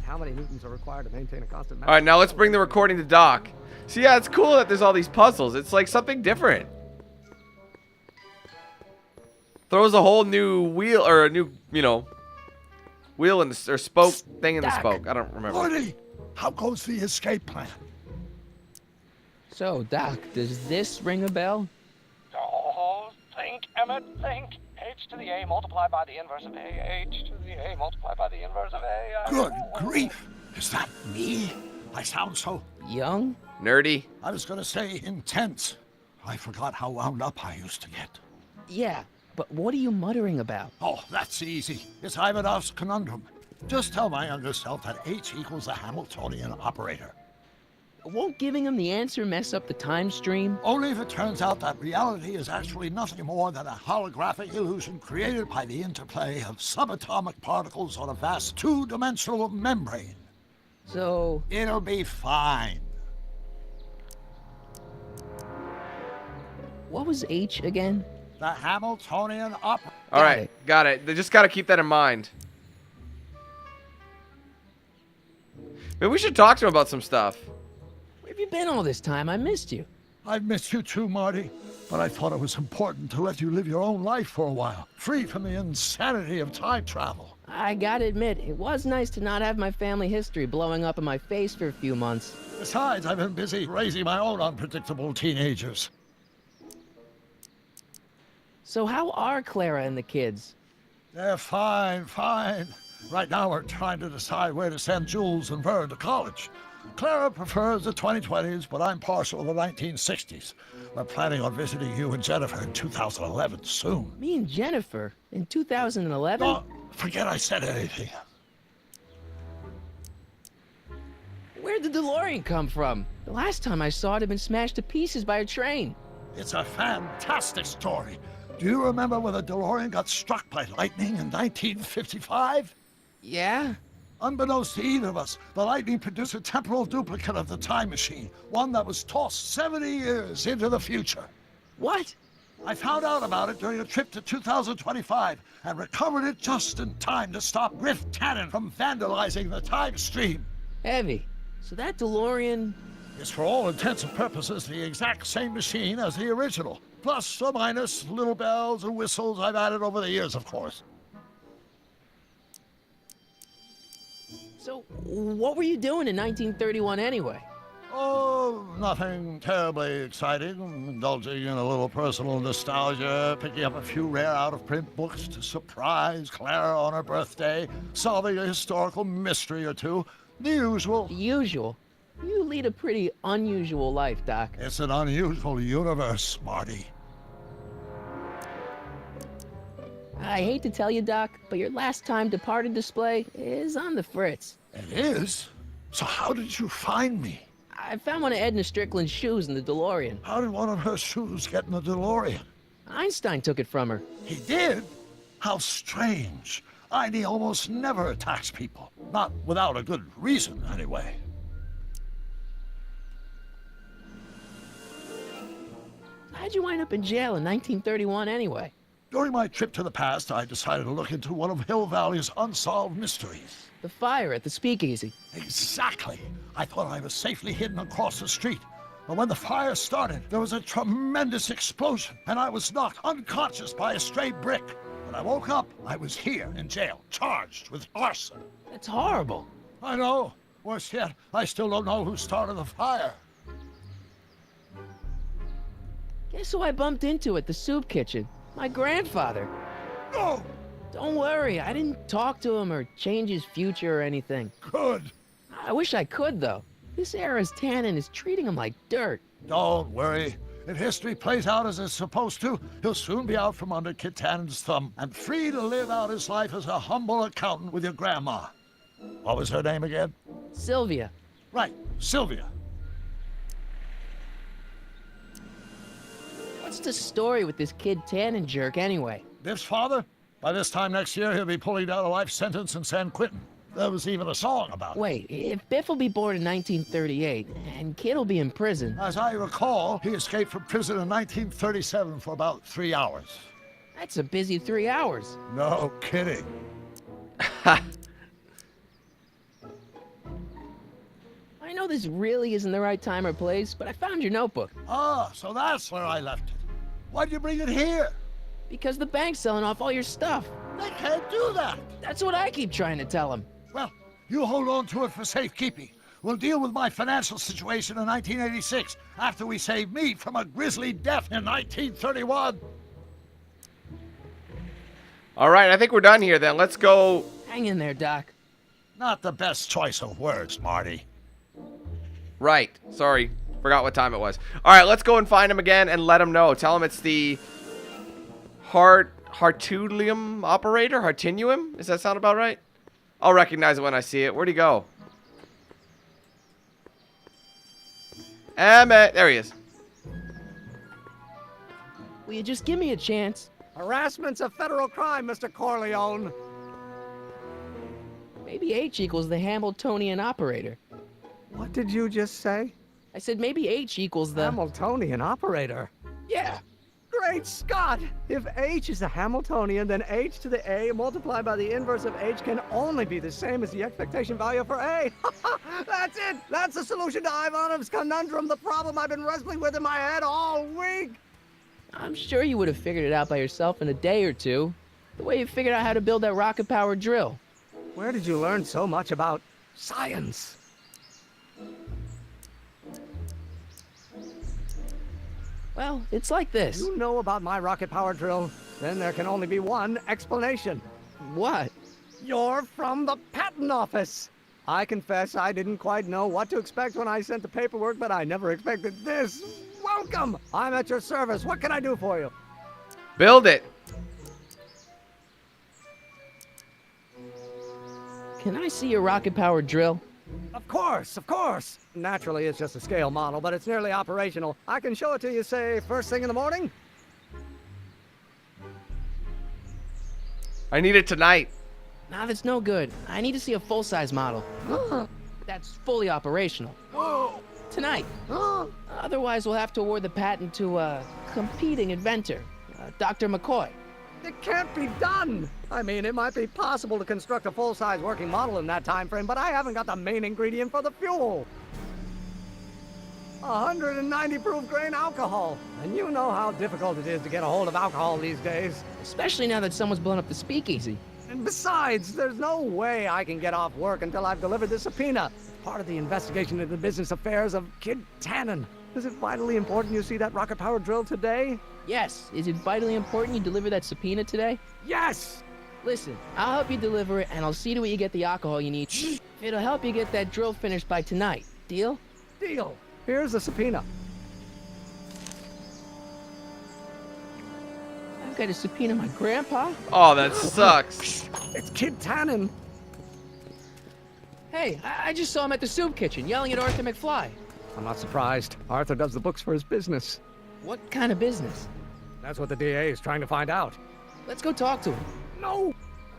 how many newtons are required to maintain a constant mass? All right, now let's bring the recording to Doc. So yeah, it's cool that there's all these puzzles. It's like something different. Throws a whole new wheel, or a new, you know, wheel in the, or spoke thing in the spoke. I don't remember. Marty, how goes the escape plan? So, Doc, does this ring a bell? Don't think, Emmett, think. H to the A multiplied by the inverse of A. H to the A multiplied by the inverse of A. Good grief! Is that me? I sound so... Young? Nerdy. I was gonna say intense. I forgot how wound up I used to get. Yeah, but what are you muttering about? Oh, that's easy. It's Ivanov's conundrum. Just tell my younger self that H equals the Hamiltonian operator. Won't giving him the answer mess up the time stream? Only if it turns out that reality is actually nothing more than a holographic illusion created by the interplay of subatomic particles on a vast two-dimensional membrane. So... It'll be fine. What was H again? The Hamiltonian operator. All right, got it. They just got to keep that in mind. Maybe we should talk to him about some stuff. Where have you been all this time? I missed you. I've missed you too, Marty. But I thought it was important to let you live your own life for a while, free from the insanity of time travel. I gotta admit, it was nice to not have my family history blowing up in my face for a few months. Besides, I've been busy raising my own unpredictable teenagers. So how are Clara and the kids? They're fine, fine. Right now we're trying to decide where to send Jules and Vern to college. Clara prefers the 2020s, but I'm partial to the 1960s. We're planning on visiting you and Jennifer in 2011 soon. Me and Jennifer? In 2011? Oh, forget I said anything. Where'd the DeLorean come from? The last time I saw it had been smashed to pieces by a train. It's a fantastic story. Do you remember when the DeLorean got struck by lightning in 1955? Yeah? Unbeknownst to either of us, the lightning produced a temporal duplicate of the time machine, one that was tossed 70 years into the future. What? I found out about it during a trip to 2025 and recovered it just in time to stop Kid Tannen from vandalizing the time stream. Heavy. So that DeLorean... It's for all intents and purposes the exact same machine as the original. Plus or minus little bells and whistles I've added over the years, of course. So, what were you doing in 1931 anyway? Oh, nothing terribly exciting. Indulging in a little personal nostalgia, picking up a few rare out-of-print books to surprise Clara on her birthday, solving a historical mystery or two. The usual. The usual? You lead a pretty unusual life, Doc. It's an unusual universe, Marty. I hate to tell you, Doc, but your last time departed display is on the fritz. It is? So how did you find me? I found one of Edna Strickland's shoes in the DeLorean. How did one of her shoes get in the DeLorean? Einstein took it from her. He did? How strange. ID almost never attacks people. Not without a good reason, anyway. How'd you wind up in jail in 1931 anyway? During my trip to the past, I decided to look into one of Hill Valley's unsolved mysteries. The fire at the speakeasy. Exactly. I thought I was safely hidden across the street. But when the fire started, there was a tremendous explosion, and I was knocked unconscious by a stray brick. When I woke up, I was here in jail, charged with arson. That's horrible. I know. Worse yet, I still don't know who started the fire. Guess who I bumped into at the soup kitchen? My grandfather. No! Don't worry, I didn't talk to him or change his future or anything. Good. I wish I could, though. This era's Tannen is treating him like dirt. Don't worry. If history plays out as it's supposed to, he'll soon be out from under Kid Tannen's thumb and free to live out his life as a humble accountant with your grandma. What was her name again? Sylvia. Right, Sylvia. What's the story with this Kid Tannen jerk anyway? Biff's father? By this time next year, he'll be pulling down a life sentence in San Quentin. There was even a song about it. Wait, if Biff will be born in 1938, and Kid will be in prison... As I recall, he escaped from prison in 1937 for about 3 hours. That's a busy 3 hours. No kidding. I know this really isn't the right time or place, but I found your notebook. Ah, so that's where I left it. Why'd you bring it here? Because the bank's selling off all your stuff. They can't do that. That's what I keep trying to tell him. Well, you hold on to it for safekeeping. We'll deal with my financial situation in 1986 after we save me from a grisly death in 1931. All right, I think we're done here then. Let's go. Hang in there, Doc. Not the best choice of words, Marty. Right. Sorry. Forgot what time it was. All right, let's go and find him again and let him know. Tell him it's the Hartulium operator? Hartinuum? Does that sound about right? I'll recognize it when I see it. Where'd he go? Emmett. There he is. Will you just give me a chance? Harassment's a federal crime, Mr. Corleone. Maybe H equals the Hamiltonian operator. What did you just say? I said maybe H equals the... Hamiltonian operator? Yeah. Great Scott! If H is a Hamiltonian, then H to the A multiplied by the inverse of H can only be the same as the expectation value for A. That's it! That's the solution to Ivanov's conundrum, the problem I've been wrestling with in my head all week! I'm sure you would have figured it out by yourself in a day or two. The way you figured out how to build that rocket-powered drill. Where did you learn so much about science? Well, it's like this. You know about my rocket power drill? Then there can only be one explanation. What? You're from the patent office. I confess I didn't quite know what to expect when I sent the paperwork, but I never expected this. Welcome! I'm at your service. What can I do for you? Build it. Can I see your rocket-powered drill? Of course, of course. Naturally, it's just a scale model, but it's nearly operational. I can show it to you, say, first thing in the morning. I need it tonight. Nah, that's no good. I need to see a full-size model. That's fully operational. Tonight. Otherwise, we'll have to award the patent to a competing inventor, Dr. McCoy. It can't be done. I mean, it might be possible to construct a full-size working model in that time frame, but I haven't got the main ingredient for the fuel. 190 proof grain alcohol. And you know how difficult it is to get a hold of alcohol these days. Especially now that someone's blown up the speakeasy. And besides, there's no way I can get off work until I've delivered the subpoena. Part of the investigation into the business affairs of Kid Tannen. Is it vitally important you see that rocket-powered drill today? Yes. Is it vitally important you deliver that subpoena today? Yes! Listen, I'll help you deliver it, and I'll see to it you get the alcohol you need. It'll help you get that drill finished by tonight. Deal? Deal. Here's the subpoena. I've got to subpoena my grandpa? Oh, that sucks. It's Kid Tannen. Hey, I just saw him at the soup kitchen, yelling at Arthur McFly. I'm not surprised. Arthur does the books for his business. What kind of business? That's what the DA is trying to find out. Let's go talk to him. No!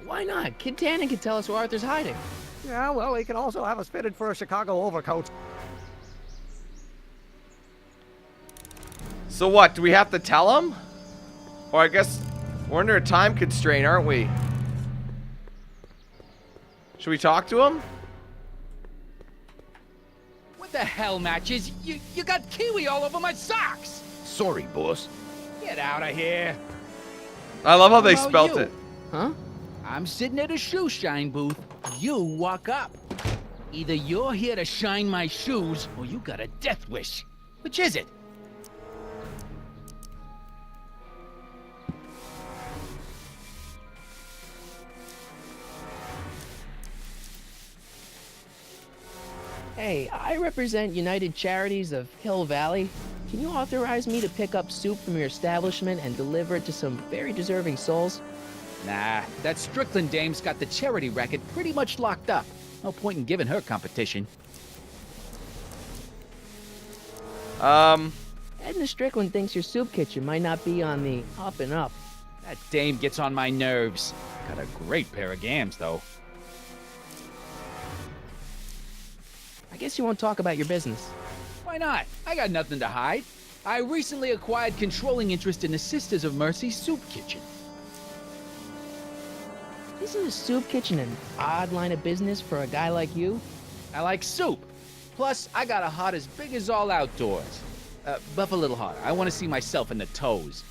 Why not? Kid Tannen can tell us where Arthur's hiding. Yeah, well, he can also have us fitted for a Chicago overcoat. So what? Do we have to tell him? Or I guess we're under a time constraint, aren't we? Should we talk to him? What the hell, Matches? You got kiwi all over my socks! Sorry, boss. Get out of here. I love how they How about spelt you? it. Huh? I'm sitting at a shoe shine booth. You walk up. Either you're here to shine my shoes, or you got a death wish. Which is it? Hey, I represent United Charities of Hill Valley. Can you authorize me to pick up soup from your establishment and deliver it to some very deserving souls? Nah, that Strickland dame's got the charity racket pretty much locked up. No point in giving her competition. Edna Strickland thinks your soup kitchen might not be on the up and up. That dame gets on my nerves. Got a great pair of gams, though. I guess you won't talk about your business. Why not? I got nothing to hide. I recently acquired controlling interest in the Sisters of Mercy soup kitchen. Isn't a soup kitchen an odd line of business for a guy like you? I like soup. Plus, I got a heart as big as all outdoors. Buff a little harder. I want to see myself in the toes.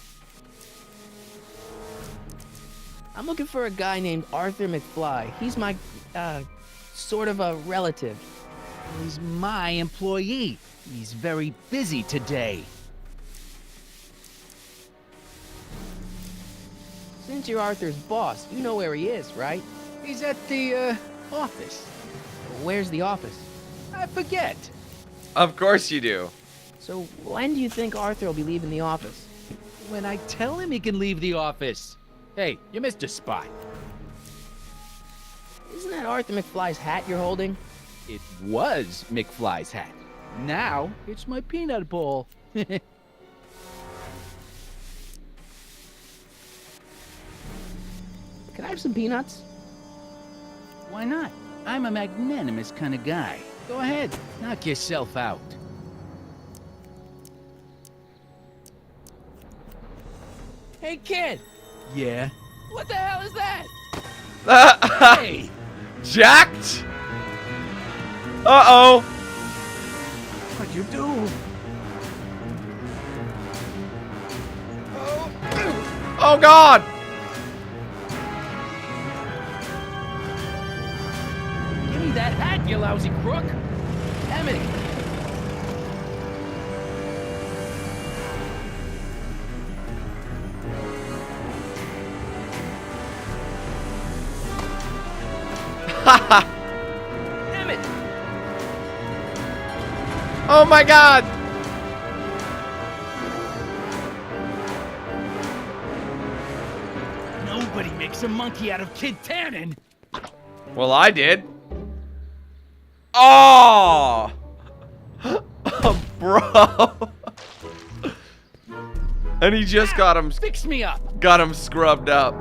I'm looking for a guy named Arthur McFly. He's my, sort of a relative. He's my employee. He's very busy today. Since you're Arthur's boss, you know where he is, right? He's at the, office. Where's the office? I forget. Of course you do. So when do you think Arthur will be leaving the office? When I tell him he can leave the office. Hey, you missed a spot. Isn't that Arthur McFly's hat you're holding? It was McFly's hat. Now, it's my peanut bowl. Can I have some peanuts? Why not? I'm a magnanimous kind of guy. Go ahead, knock yourself out. Hey, kid! Yeah? What the hell is that? Hey! Jacked? Uh-oh. What'd you do? Oh, God. Give me that hat, you lousy crook! Emmett! Damn it! Oh, my God. Nobody makes a monkey out of Kid Tannen! Well, I did. Oh! Bro. And he just got him. Fix me up. Got him scrubbed up.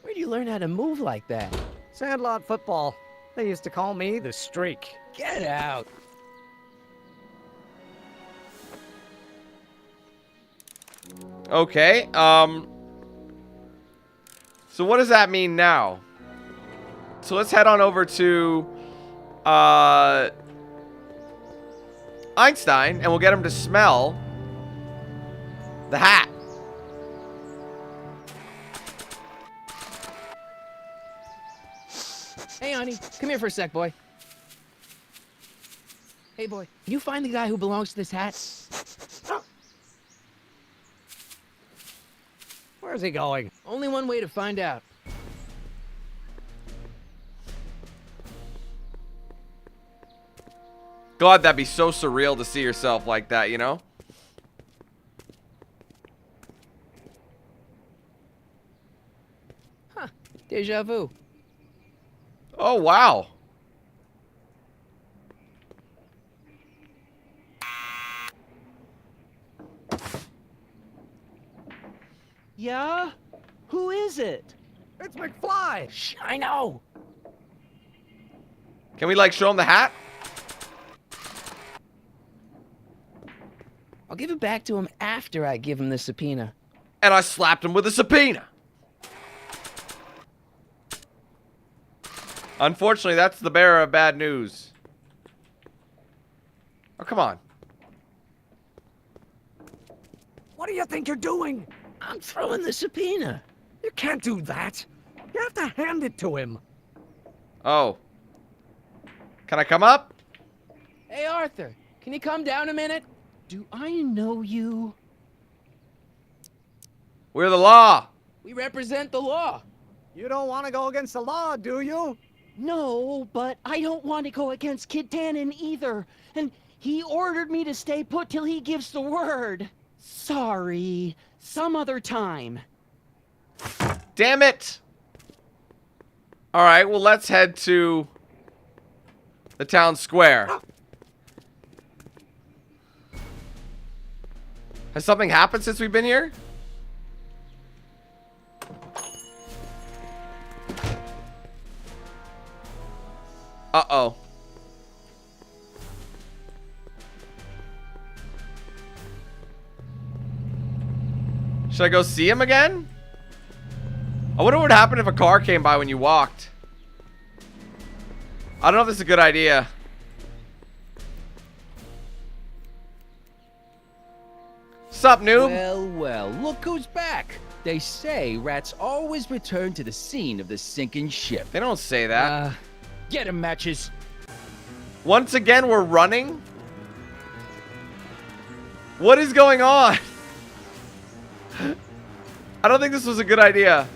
Where'd you learn how to move like that? Sandlot football. They used to call me the Streak. Get out. Okay, so what does that mean now? So let's head on over to Einstein, and we'll get him to smell the hat. Hey, honey, come here for a sec, boy. Hey, boy, can you find the guy who belongs to this hat? Where's he going? Only one way to find out. God, that'd be so surreal to see yourself like that, you know? Huh, deja vu. Oh, wow. Yeah? Who is it? It's McFly! Shh, I know. Can we, like, show him the hat? I'll give it back to him after I give him the subpoena. And I slapped him with a subpoena. Unfortunately, that's the bearer of bad news. Oh, come on. What do you think you're doing? I'm throwing the subpoena. You can't do that. You have to hand it to him. Oh. Can I come up? Hey, Arthur, can you come down a minute? Do I know you? We're the law. We represent the law. You don't want to go against the law, do you? No, but I don't want to go against Kid Tannen either. And he ordered me to stay put till he gives the word. Sorry. Some other time. Damn it. All right, well, let's head to the town square. Has something happened since we've been here? Uh-oh. Should I go see him again? I wonder what would happen if a car came by when you walked. I don't know if this is a good idea. Sup, noob? Well, well, look who's back. They say rats always return to the scene of the sinking ship. They don't say that. Get 'em, Matches. Once again, we're running? What is going on? I don't think this was a good idea.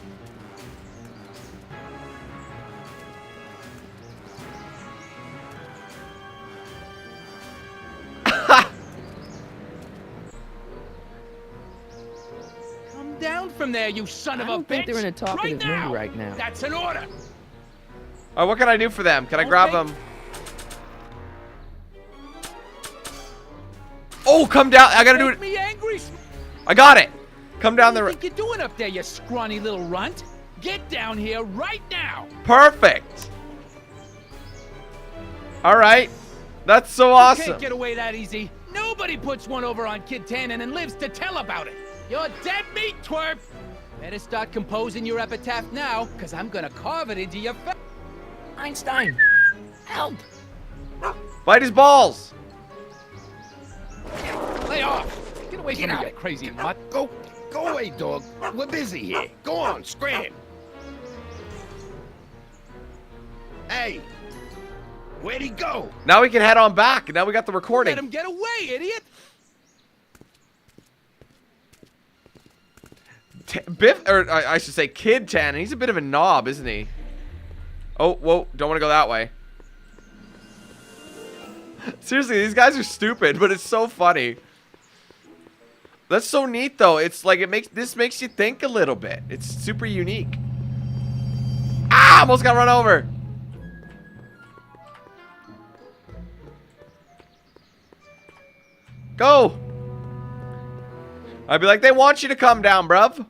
Come down from there, you son of a bitch. I don't think they're in a talkative mood right now. That's an order. All right, what can I do for them? Can I grab them? Oh, come down. I gotta do it. Me angry. I got it. Come down the. What do you think you're doing up there, you scrawny little runt? Get down here right now. Perfect. All right. That's so You awesome. can't get away that easy. Nobody puts one over on Kid Tannen and lives to tell about it. You're dead meat, twerp. Better start composing your epitaph now, because I'm gonna carve it into your face. Einstein, help! Bite his balls. Lay off. Get away from me, you crazy mutt. Go away, dog. We're busy here. Go on, scram. Hey, where'd he go? Now we can head on back. Now we got the recording. Let him get away, idiot. Biff, or I should say Kid Tannen. He's a bit of a knob, isn't he? Oh, whoa. Don't want to go that way. Seriously, these guys are stupid, but it's so funny. That's so neat, though. It's like this makes you think a little bit. It's super unique. Ah! Almost got run over. Go. I'd be like, they want you to come down, bruv.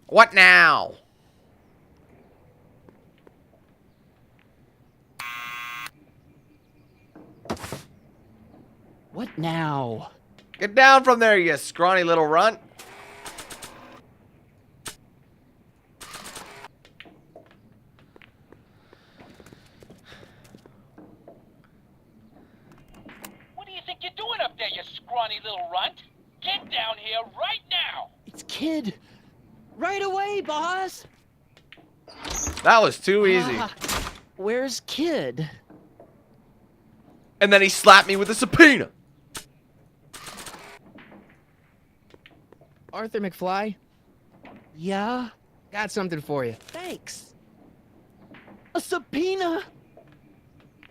What now? What now? Get down from there, you scrawny little runt. What do you think you're doing up there, you scrawny little runt? Get down here right now! It's Kid. Right away, boss. That was too easy. Where's Kid? And then he slapped me with a subpoena. Arthur McFly, Yeah? got something for you. Thanks. A subpoena?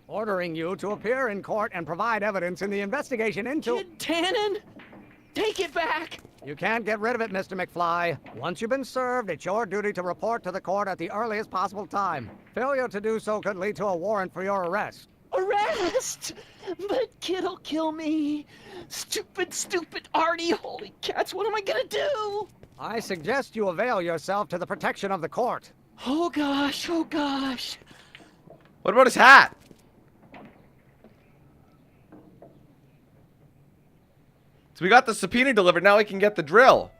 Ordering you to appear in court and provide evidence in the investigation into... Kid Tannen? Take it back! You can't get rid of it, Mr. McFly. Once you've been served, it's your duty to report to the court at the earliest possible time. Failure to do so could lead to a warrant for your arrest. Arrest! But Kid'll kill me. Stupid, stupid Artie. Holy cats, what am I gonna do? I suggest you avail yourself to the protection of the court. Oh gosh, oh gosh. What about his hat? So we got the subpoena delivered. Now we can get the drill.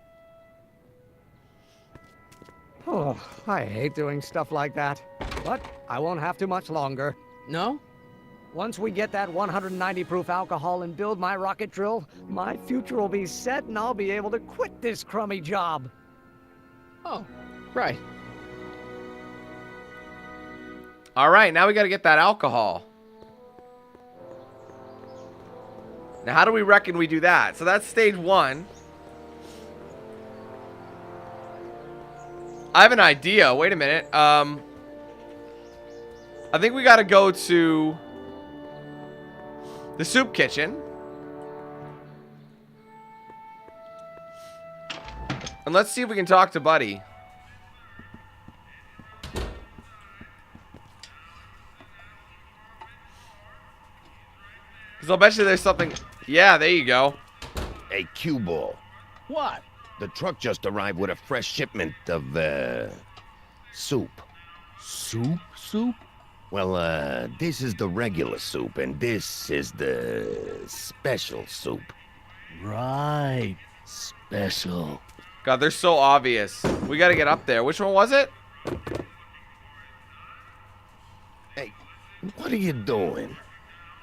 Oh, I hate doing stuff like that. But I won't have too much longer. No? Once we get that 190 proof alcohol and build my rocket drill, my future will be set and I'll be able to quit this crummy job. Oh, right. All right, now we got to get that alcohol. Now, how do we reckon we do that? So that's stage 1. I have an idea. Wait a minute. I think we got to go to the soup kitchen. And let's see if we can talk to Buddy. Because I'll bet you there's something... Yeah, there you go. Hey, cue ball. What? The truck just arrived with a fresh shipment of, soup. Soup? Soup? Well, this is the regular soup, and this is the special soup. Right. Special. God, they're so obvious. We got to get up there. Which one was it? Hey, what are you doing?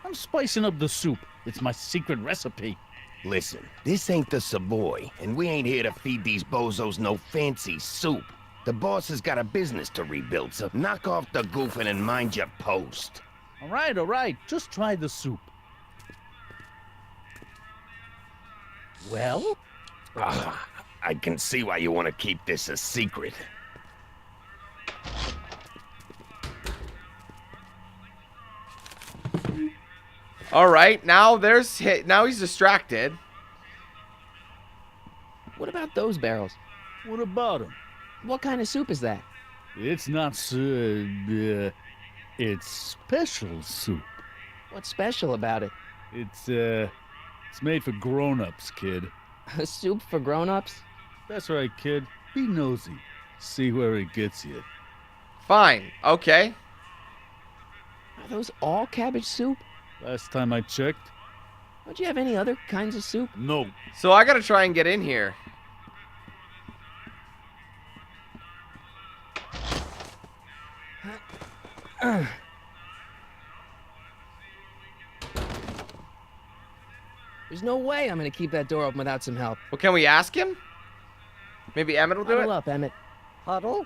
I'm spicing up the soup. It's my secret recipe. Listen, this ain't the Savoy, and we ain't here to feed these bozos no fancy soup. The boss has got a business to rebuild, so knock off the goofing and mind your post. All right. Just try the soup. Well? I can see why you want to keep this a secret. All right, now now he's distracted. What about those barrels? What about him? What kind of soup is that? It's not it's special soup. What's special about it? It's made for grown-ups, kid. A soup for grown-ups? That's right, kid. Be nosy. See where it gets you. Fine, okay. Are those all cabbage soup? Last time I checked. Don't you have any other kinds of soup? No. So I got to try and get in here. There's no way I'm gonna keep that door open without some help. Well, can we ask him? Maybe Emmett will do Huddle it? up, Emmett. Huddle?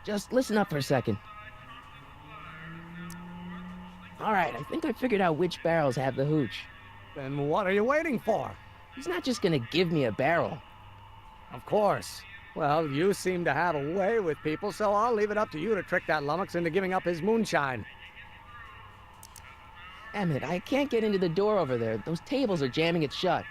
Just listen up for a second. All right, I think I figured out which barrels have the hooch. Then what are you waiting for? He's not just gonna give me a barrel. Of course. Well, you seem to have a way with people, so I'll leave it up to you to trick that lummox into giving up his moonshine. Emmett, I can't get into the door over there. Those tables are jamming it shut.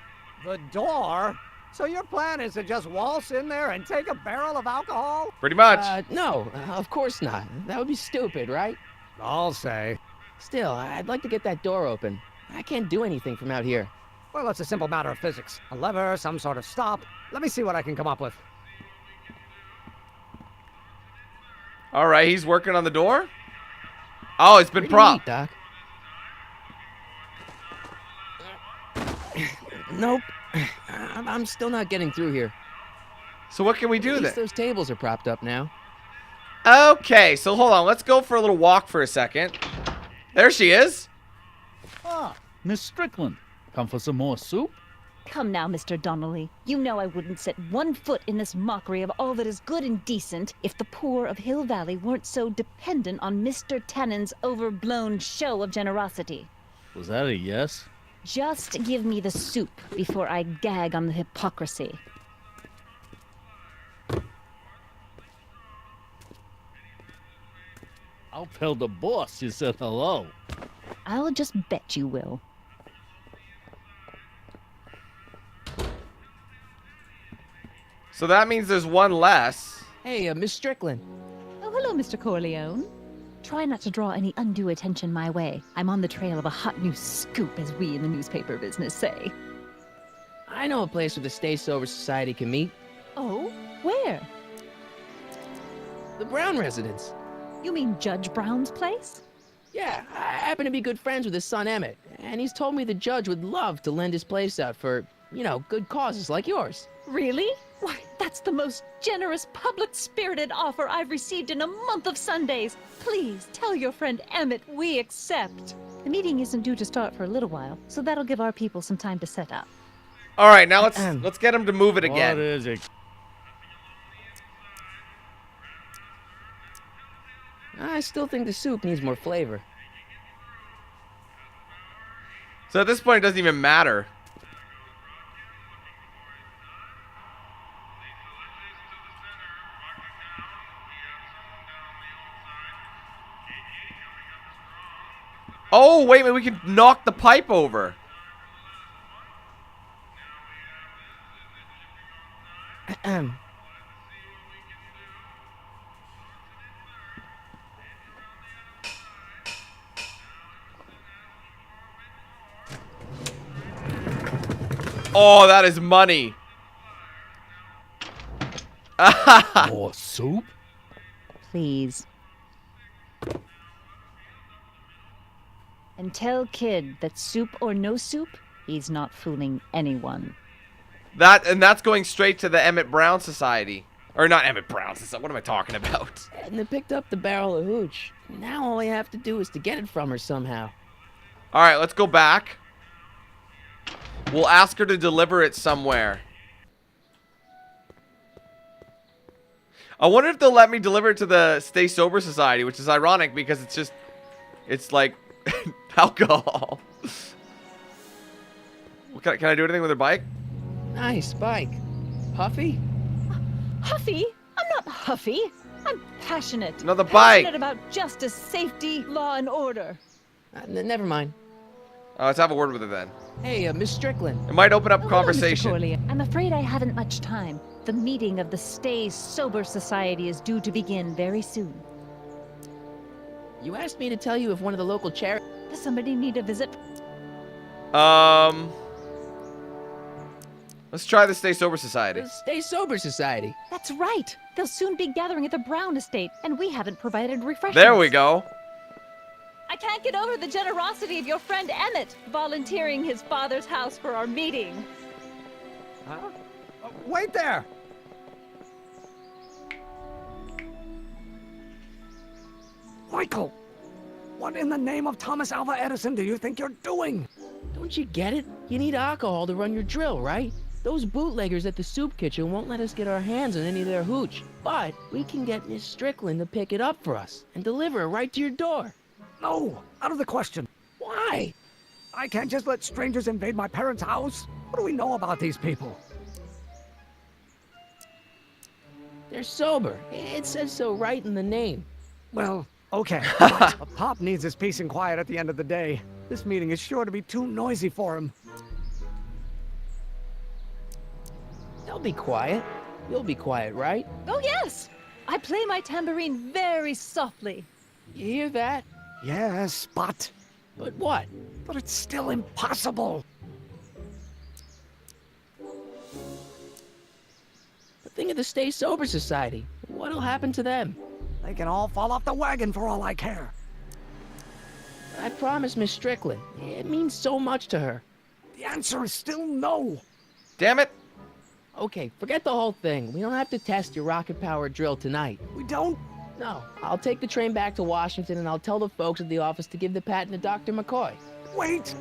The door? So your plan is to just waltz in there and take a barrel of alcohol? Pretty much. No, of course not. That would be stupid, right? I'll say. Still, I'd like to get that door open. I can't do anything from out here. Well, it's a simple matter of physics. A lever, some sort of stop. Let me see what I can come up with. All right, he's working on the door. Oh, it's been Pretty propped. neat, Doc. Nope. I'm still not getting through here. So what can we do At least then? those tables are propped up now. Okay, so hold on. Let's go for a little walk for a second. There she is. Ah, Miss Strickland. Come for some more soup? Come now, Mr. Donnelly. You know I wouldn't set one foot in this mockery of all that is good and decent if the poor of Hill Valley weren't so dependent on Mr. Tannen's overblown show of generosity. Was that a yes? Just give me the soup before I gag on the hypocrisy. I'll tell the boss you said hello. I'll just bet you will. So that means there's one less. Hey, Miss Strickland. Oh, hello, Mr. Corleone. Try not to draw any undue attention my way. I'm on the trail of a hot new scoop, as we in the newspaper business say. I know a place where the Stay Sober Society can meet. Oh? Where? The Brown residence. You mean Judge Brown's place? Yeah, I happen to be good friends with his son Emmett, and he's told me the judge would love to lend his place out for, you know, good causes like yours. Really? Why, that's the most generous, public-spirited offer I've received in a month of Sundays. Please tell your friend Emmett we accept. The meeting isn't due to start for a little while, so that'll give our people some time to set up. All right, now let's get him to move it again. What is it? I still think the soup needs more flavor. So at this point, it doesn't even matter. Oh, wait a minute, we can knock the pipe over. Oh, that is money. More soup? Please. And tell Kid that soup or no soup, he's not fooling anyone. That's going straight to the Emmett Brown Society. Or not Emmett Brown Society. What am I talking about? And they picked up the barrel of hooch. Now all I have to do is to get it from her somehow. All right, let's go back. We'll ask her to deliver it somewhere. I wonder if they'll let me deliver it to the Stay Sober Society, which is ironic because it's like alcohol. Can I do anything with her bike? Nice bike. Huffy? Huffy? I'm not huffy. I'm passionate. No, the bike. Passionate about justice, safety, law, and order. Never mind. Let's have a word with her then. Hey, Miss Strickland. It might open up Oh, conversation. hello, Mr. Corleone. I'm afraid I haven't much time. The meeting of the Stay Sober Society is due to begin very soon. You asked me to tell you if one of the local charities... Does somebody need a visit? Let's try the Stay Sober Society. The Stay Sober Society. That's right. They'll soon be gathering at the Brown estate, and we haven't provided refreshments. There we go. I can't get over the generosity of your friend Emmett, volunteering his father's house for our meeting. Huh? Wait there! Michael! What in the name of Thomas Alva Edison do you think you're doing? Don't you get it? You need alcohol to run your drill, right? Those bootleggers at the soup kitchen won't let us get our hands on any of their hooch. But we can get Miss Strickland to pick it up for us and deliver it right to your door. No, out of the question. Why? I can't just let strangers invade my parents' house. What do we know about these people? They're sober. It says so right in the name. Well, okay. But Pop needs his peace and quiet at the end of the day. This meeting is sure to be too noisy for him. They'll be quiet. You'll be quiet, right? Oh, yes! I play my tambourine very softly. You hear that? Yes, but what? But it's still impossible. But think of the Stay Sober Society. What'll happen to them? They can all fall off the wagon for all I care. I promised Miss Strickland. It means so much to her. The answer is still no. Damn it. Okay, forget the whole thing. We don't have to test your rocket-powered drill tonight. We don't? No. I'll take the train back to Washington and I'll tell the folks at the office to give the patent to Dr. McCoy. Wait!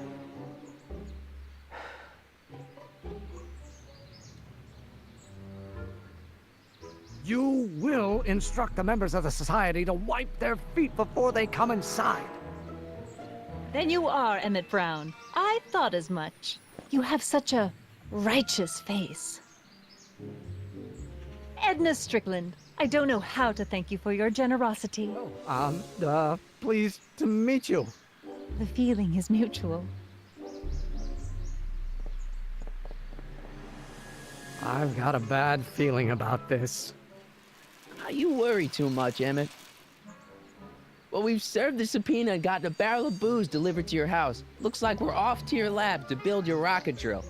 You will instruct the members of the society to wipe their feet before they come inside. Then you are Emmett Brown. I thought as much. You have such a righteous face. Edna Strickland, I don't know how to thank you for your generosity. Pleased to meet you. The feeling is mutual. I've got a bad feeling about this. You worry too much, Emmett. Well, we've served the subpoena and gotten a barrel of booze delivered to your house. Looks like we're off to your lab to build your rocket drill.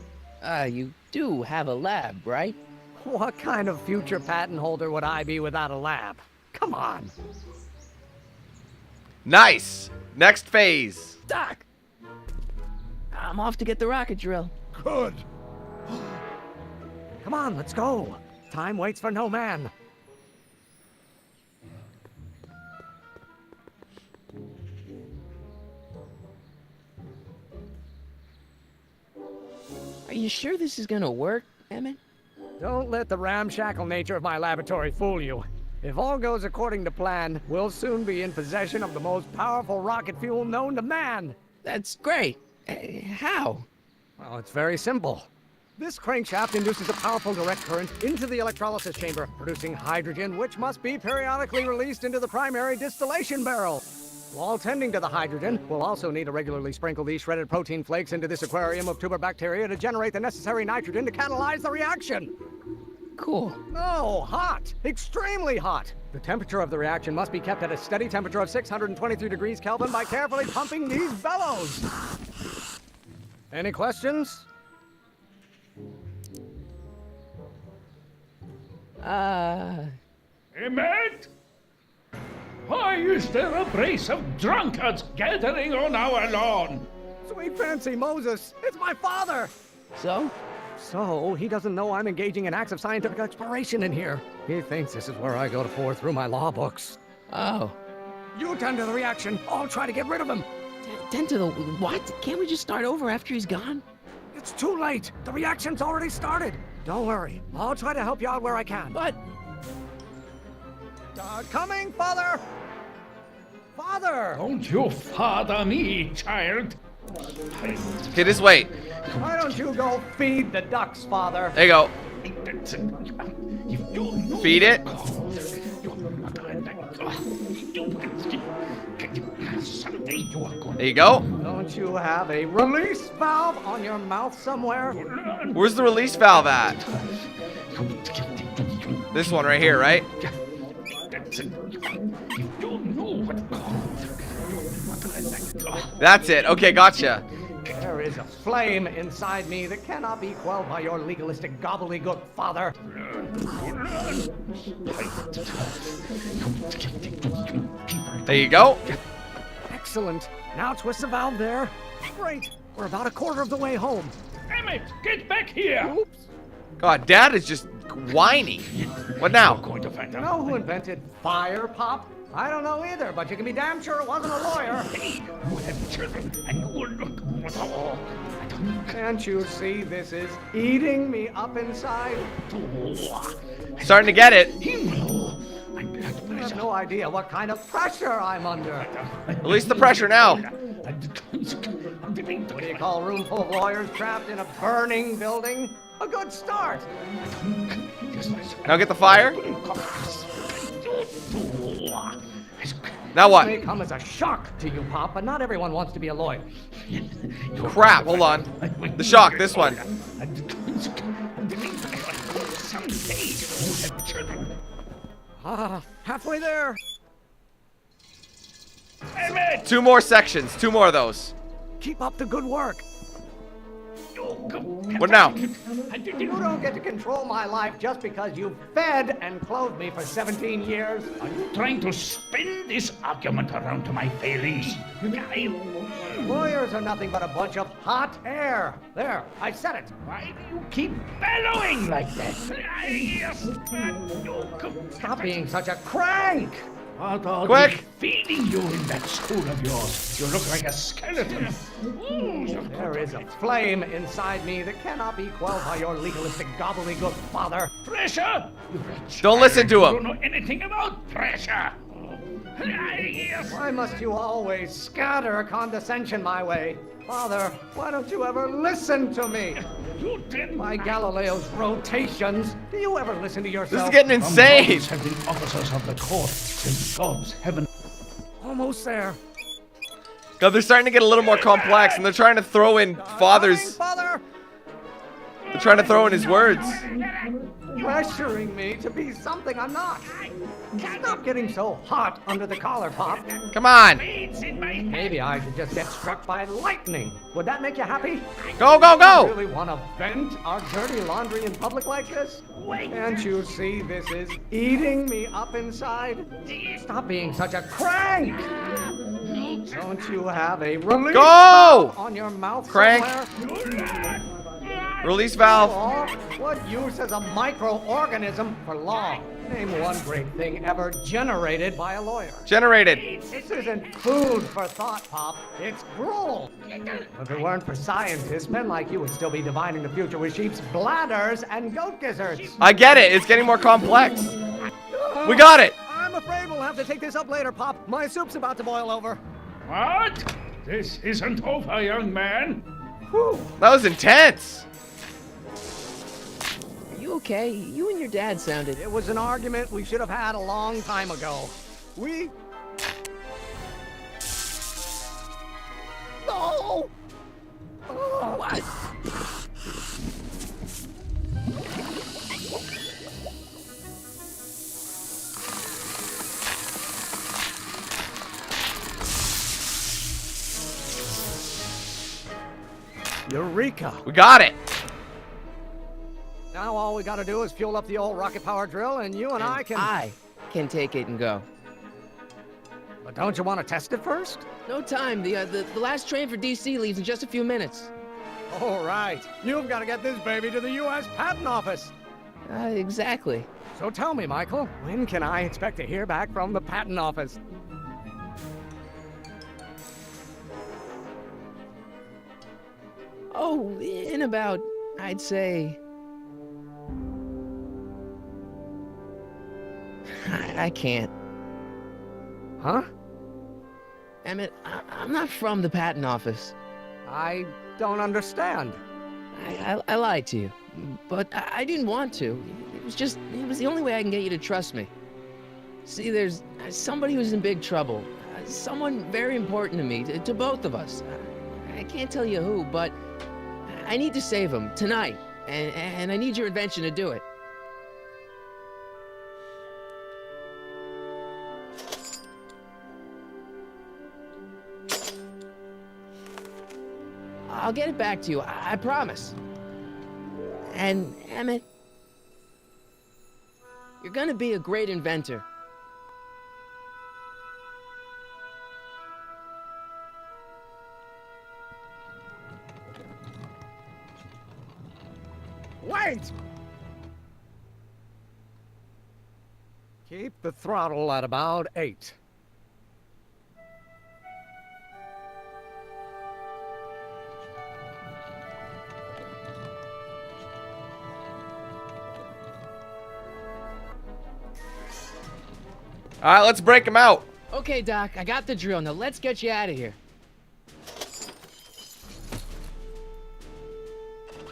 You do have a lab, right? What kind of future patent holder would I be without a lab? Come on. Nice. Next phase. Doc! I'm off to get the rocket drill. Good. Come on, let's go. Time waits for no man. Are you sure this is gonna work, Emmett? Don't let the ramshackle nature of my laboratory fool you. If all goes according to plan, we'll soon be in possession of the most powerful rocket fuel known to man. That's great. How? Well, it's very simple. This crankshaft induces a powerful direct current into the electrolysis chamber, producing hydrogen, which must be periodically released into the primary distillation barrel. While tending to the hydrogen, we'll also need to regularly sprinkle these shredded protein flakes into this aquarium of tuber bacteria to generate the necessary nitrogen to catalyze the reaction. Cool. Oh, hot! Extremely hot! The temperature of the reaction must be kept at a steady temperature of 623 degrees Kelvin by carefully pumping these bellows. Any questions? Emmett? Why is there a brace of drunkards gathering on our lawn? Sweet fancy Moses, it's my father! So? So, he doesn't know I'm engaging in acts of scientific exploration in here. He thinks this is where I go to pore through my law books. Oh. You tend to the reaction. I'll try to get rid of him. Tend to the what? Can't we just start over after he's gone? It's too late. The reaction's already started. Don't worry. I'll try to help you out where I can. But... coming, Father! Father! Don't you father me, child. Okay, this way. Why don't you go feed the ducks, Father? There you go. Feed it. There you go. Don't you have a release valve on your mouth somewhere? Where's the release valve at? This one right here, right? That's it. Okay, gotcha. There is a flame inside me that cannot be quelled by your legalistic gobbledygook, Father. There you go. Excellent. Now twist the valve there. Great. We're about a quarter of the way home. Emmett, get back here! Oops. God, Dad is just whining. What now? You know who invented fire, Pop? I don't know either, but you can be damn sure it wasn't a lawyer. You have children, and you will look with all. Can't you see this is eating me up inside? Starting to get it. You have no idea what kind of pressure I'm under. Release the pressure now. What do you call a room full of lawyers trapped in a burning building? A good start. Now get the fire. Now what? This may come as a shock to you, Pop, but not everyone wants to be a lawyer. Crap, hold on. The shock, this one. Halfway there. 2 more sections, 2 more of those. Keep up the good work. What now? You don't get to control my life just because you fed and clothed me for 17 years. Are you trying to spin this argument around to my failings? Lawyers are nothing but a bunch of hot air. There, I said it. Why do you keep bellowing like that? Stop being such a crank. What are Quick! they feeding you in that school of yours? You look like a skeleton. There is a flame inside me that cannot be quelled by your legalistic gobbledygook, father. Pressure? Don't listen to You him. don't know anything about pressure. Why must you always scatter condescension my way? Father, why don't you ever listen to me? You did My Galileo's rotations. Do you ever listen to yourself? This is getting insane. Gods have been officers of the court since gods haven't. Almost there. God, they're starting to get a little more complex, and they're trying to throw in Father's. Father! They're trying to throw in his words. Pressuring me to be something I'm not. Stop getting so hot under the collar, Pop. Come on. Maybe I should just get struck by lightning. Would that make you happy? Go, go, You go. really want to vent our dirty laundry in public like this? Can't you see this is eating me up inside? Stop being such a crank! Don't you have a release Go! valve on your mouth Crank. somewhere? Release valve. Law? What use is a microorganism for law? Name one great thing ever generated by a lawyer. Generated. This isn't food for thought, Pop. It's gruel. If it weren't for scientists, men like you would still be divining the future with sheep's bladders and goat gizzards. I get it. It's getting more complex. We got it. I'm afraid we'll have to take this up later, Pop. My soup's about to boil over. What? This isn't over, young man. Whew. That was intense. Are you okay? You and your dad sounded... It was an argument we should have had a long time ago. We... No! Oh, what? Eureka! We got it. Now all we gotta do is fuel up the old rocket power drill and you and I can take it and go. But don't you want to test it first? No time. The last train for DC leaves in just a few minutes. All right. You've got to get this baby to the U.S. Patent Office. Exactly. So tell me, Michael, when can I expect to hear back from the Patent Office? Oh, in about, I'd say... I can't. Huh? Emmett, I'm not from the patent office. I don't understand. I lied to you, but I didn't want to. It was the only way I can get you to trust me. See, there's somebody who's in big trouble. Someone very important to me, to both of us. I can't tell you who, but I need to save him tonight, and I need your invention to do it. I'll get it back to you, I promise. And, Emmett, you're gonna be a great inventor. Wait! Keep the throttle at about 8. All right, let's break him out. Okay, Doc, I got the drill. Now let's get you out of here.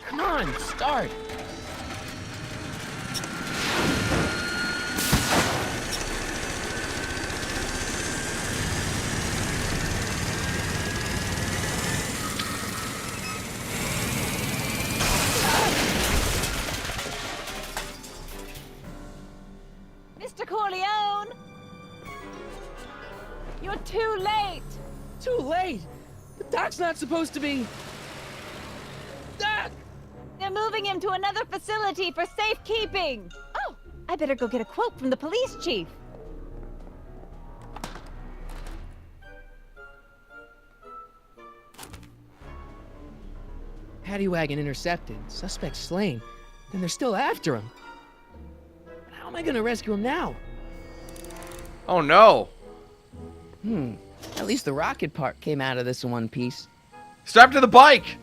Come on, start. Corleone! You're too late! Too late? The Doc's not supposed to be... Doc! They're moving him to another facility for safekeeping! Oh, I better go get a quote from the police chief. Paddy wagon intercepted, suspect slain. Then they're still after him. How am I gonna rescue him now? Oh no. At least the rocket part came out of this in one piece. Strap to the bike.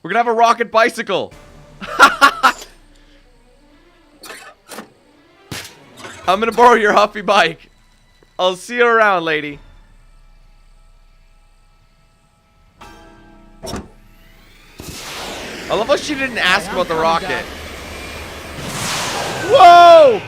We're gonna have a rocket bicycle. I'm gonna borrow your Huffy bike. I'll see you around, lady. I love how she didn't ask about the rocket. Whoa!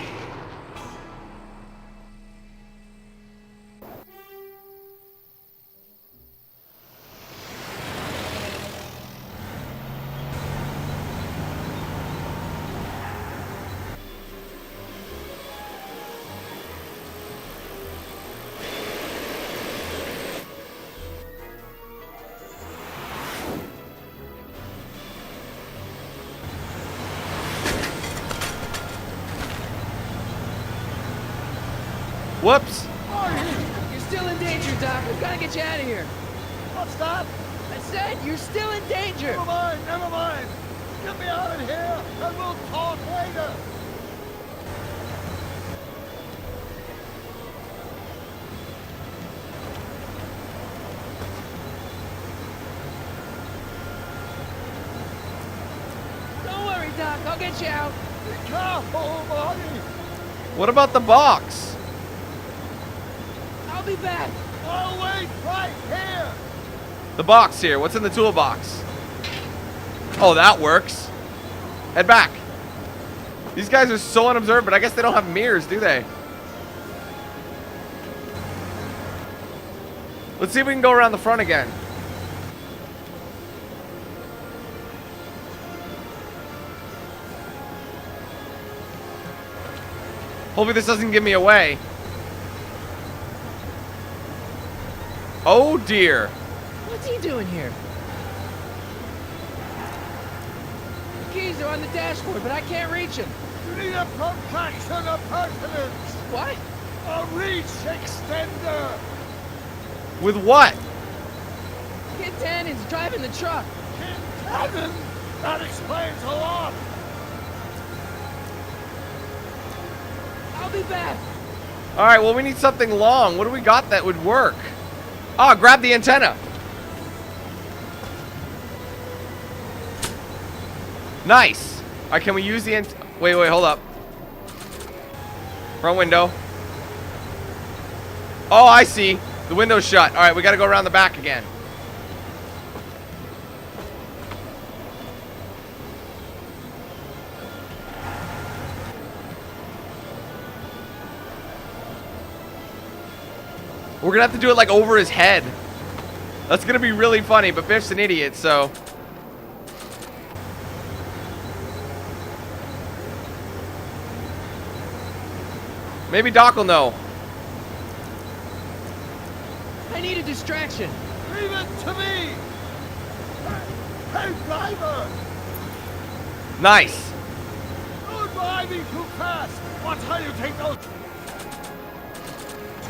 Whoops. You're still in danger, Doc. We've got to get you out of here. What's that? I said you're still in danger. Never mind, never mind. Get me out of here, and we'll talk later. Don't worry, Doc. I'll get you out. Be careful, Marty. What about the box? I'll be back. I'll wait right here. The box here. What's in the toolbox? Oh, that works. Head back. These guys are so unobserved, but I guess they don't have mirrors, do they? Let's see if we can go around the front again. Hopefully this doesn't give me away. Oh dear. What's he doing here? The keys are on the dashboard, but I can't reach him. You need a protraction appurtenance. What? A reach extender. With what? Kid Tannen's driving the truck. Kid Tannen? That explains a lot. I'll be back. All right, well, we need something long. What do we got that would work? Ah, grab the antenna. Nice. All right, can we use the wait, hold up. Front window. Oh, I see. The window's shut. All right, we got to go around the back again. We're gonna have to do it like over his head. That's gonna be really funny, but Biff's an idiot, so. Maybe Doc will know. I need a distraction. Leave it to me. Hey, driver. Nice. Don't drive me too fast. Watch how you take those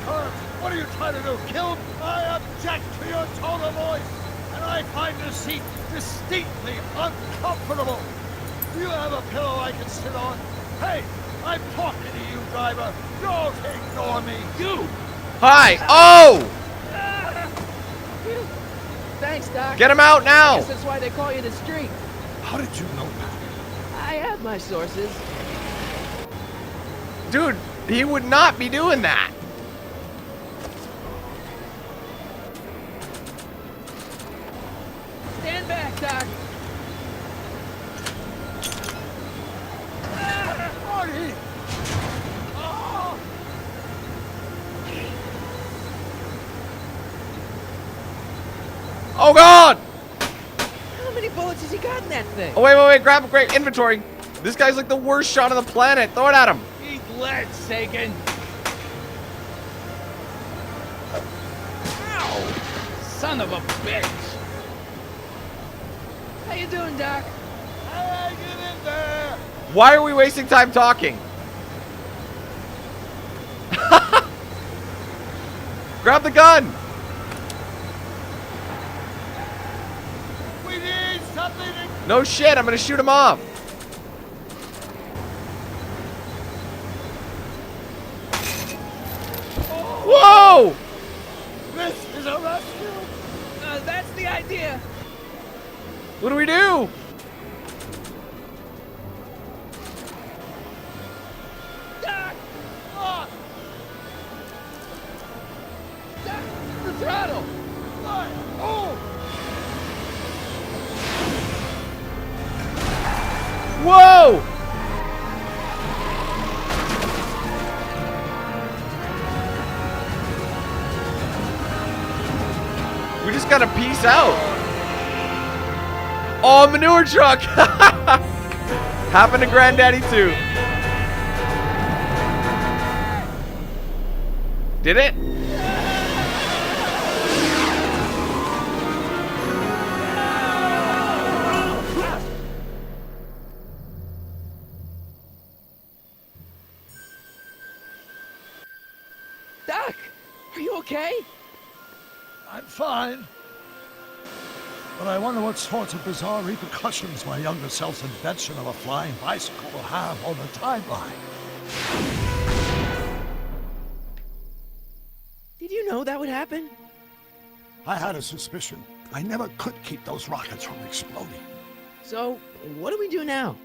turns. What are you trying to do? Kill? I object to your tone of voice, and I find this seat distinctly uncomfortable. Do you have a pillow I can sit on? Hey, I'm talking to you, driver. Don't ignore me. You! Hi! Oh! Thanks, Doc. Get him out now! I guess that's why they call you the street. How did you know that? I have my sources. Dude, he would not be doing that. Stand back, Doc. Marty! Oh God! How many bullets has he got in that thing? Oh wait, grab inventory. This guy's like the worst shot on the planet. Throw it at him. Eat lead, Sagan. Ow! Son of a bitch. How you doing, Doc? Hey, get in there! Why are we wasting time talking? Grab the gun. We need something to... No shit, I'm gonna shoot him off. Whoa! This is a rescue! That's the idea. What do we do? Doc! Doc, the throttle. Oh! Whoa! We just gotta peace out. Oh, manure truck! Happened to Granddaddy too. Did it? Doc, are you okay? I'm fine. But I wonder what sorts of bizarre repercussions my younger self's invention of a flying bicycle will have on the timeline. Did you know that would happen? I had a suspicion. I never could keep those rockets from exploding. So, what do we do now?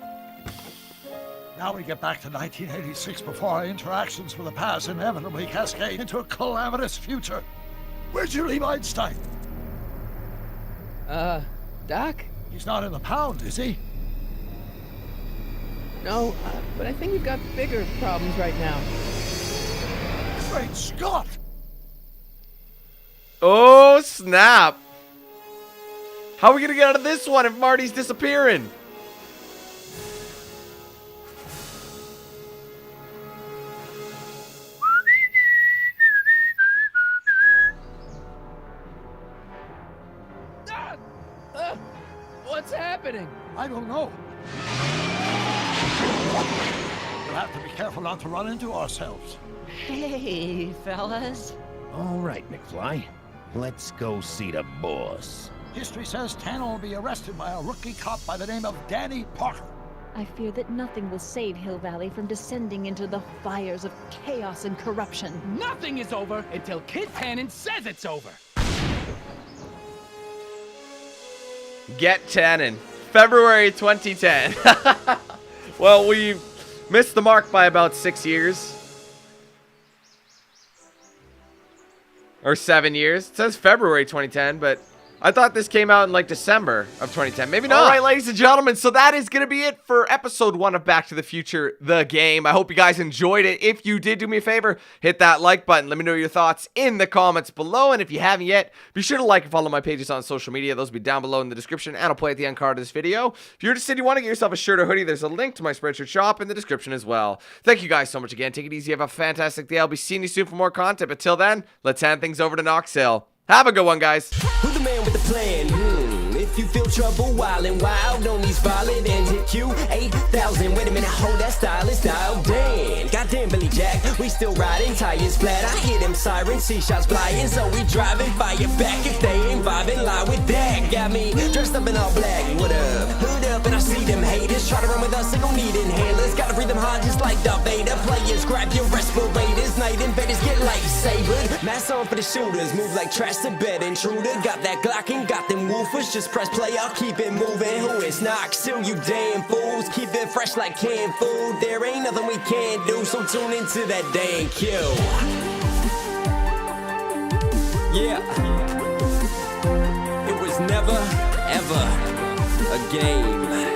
Now we get back to 1986 before our interactions with the past inevitably cascade into a calamitous future. Where'd you leave Einstein? Doc? He's not in the pound, is he? No, but I think we've got bigger problems right now. Great Scott! Oh, snap. How are we gonna get out of this one if Marty's disappearing? What's happening? I don't know. We'll have to be careful not to run into ourselves. Hey, fellas. All right, McFly. Let's go see the boss. History says Tannen will be arrested by a rookie cop by the name of Danny Parker. I fear that nothing will save Hill Valley from descending into the fires of chaos and corruption. Nothing is over until Kid Tannen says it's over. Get Tannen. February 2010. Well, we missed the mark by about 6 years. Or 7 years. It says February 2010, but I thought this came out in like December of 2010. Maybe not. All right, ladies and gentlemen, so that is going to be it for episode 1 of Back to the Future, the game. I hope you guys enjoyed it. If you did, do me a favor, hit that like button. Let me know your thoughts in the comments below. And if you haven't yet, be sure to like and follow my pages on social media. Those will be down below in the description, and I'll play at the end card of this video. If you're interested, you want to get yourself a shirt or hoodie, there's a link to my Spreadshirt shop in the description as well. Thank you guys so much again. Take it easy. Have a fantastic day. I'll be seeing you soon for more content. But till then, let's hand things over to Knoxhill. Have a good one, guys. Who's the man with the plan? If you feel trouble, wild and wild on these violent and DanQ8000. Wait a minute, hold that stylish style. Damn, goddamn Billy Jack, we still riding tires flat. I hear them sirens, see shots flying, so we driving fire back. If they ain't vibing, lie with that. Got me dressed up in all black. What up? Hood up, and I see them haters try to run with us. They gon' need inhalers. Gotta breathe them hard just like Darth Vader. Players, grab your respirators. Night invaders get lightsabered. Mask on for the shooters, move like trash to bed intruder. Got that Glock and got them woofers. Just press play, I'll keep it moving. Who is Knoxhill, you damn fools? Keep it fresh like canned food. There ain't nothing we can't do, so tune into that DanQ. Yeah. It was never, ever a game.